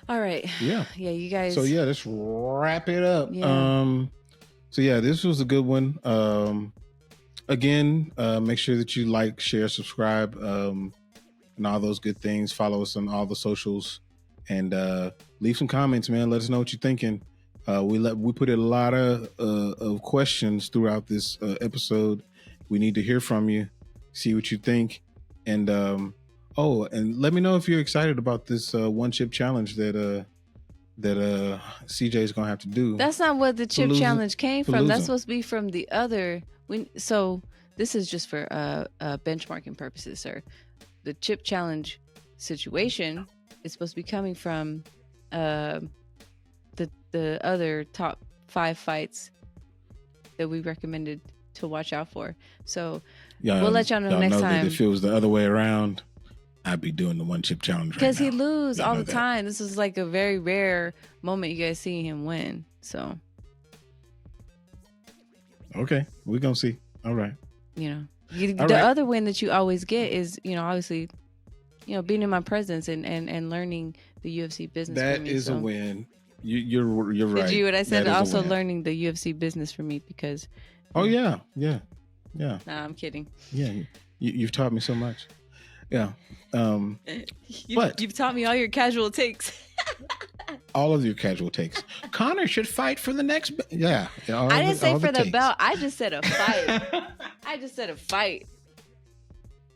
All right. Yeah. Yeah, you guys. So yeah, let's wrap it up. Yeah. So yeah, this was a good one. Again, make sure that you like, share, subscribe, and all those good things. Follow us on all the socials, and leave some comments, man. Let us know what you're thinking. We put a lot of questions throughout this episode. We need to hear from you, see what you think, and and let me know if you're excited about this one chip challenge that CJ is gonna have to do. That's not what the chip challenge came from. That's losing. supposed to be from the other. So this is just for benchmarking purposes, sir. The chip challenge situation is supposed to be coming from the other top 5 fights that we recommended to watch out for. So we'll let y'all know next time. That if it was the other way around, I'd be doing the one chip challenge Because right he now. lose Y'all all know the that. time. This is like a very rare moment you guys seeing him win. So, Okay, we're gonna see. All right. the All right. other win that you always get is, obviously, being in my presence and learning the UFC business. That for me, is so. a win. You're right. Did you? What I said. That is a Also win. learning the UFC business for me because. Oh yeah. Nah, I'm kidding. Yeah. You've taught me so much. Yeah. But- You've taught me all your casual takes. All of your casual takes. Connor should fight for the next. Yeah. I didn't say all for the takes. belt. I just said a fight. I just said a fight.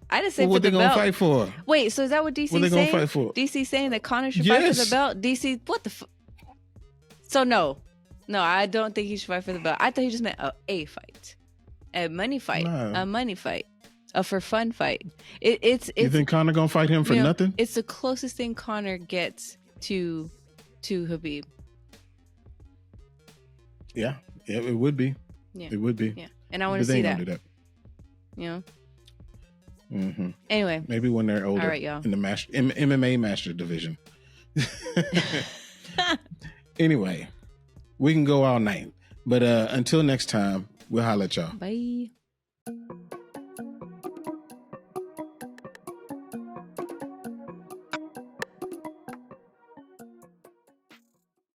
I didn't say Well, what for they the gonna belt. fight for? Wait, so is that what DC What they saying? gonna fight for? DC saying that Connor should fight for Yes. the belt? DC, what the So no, I don't think he should fight for the belt. I thought he just meant a fight. A money fight. No. A money fight. A for fun fight. It's You think Connor gonna fight him for nothing? It's the closest thing Connor gets to Habib. Yeah. It would be. Yeah. It would be. Yeah. And I want But to they see ain't gonna that. do that. Mm-hmm. Anyway. Maybe when they're older. All right, y'all. In the MMA master division. Anyway, we can go all night. But until next time, we'll holler at y'all. Bye.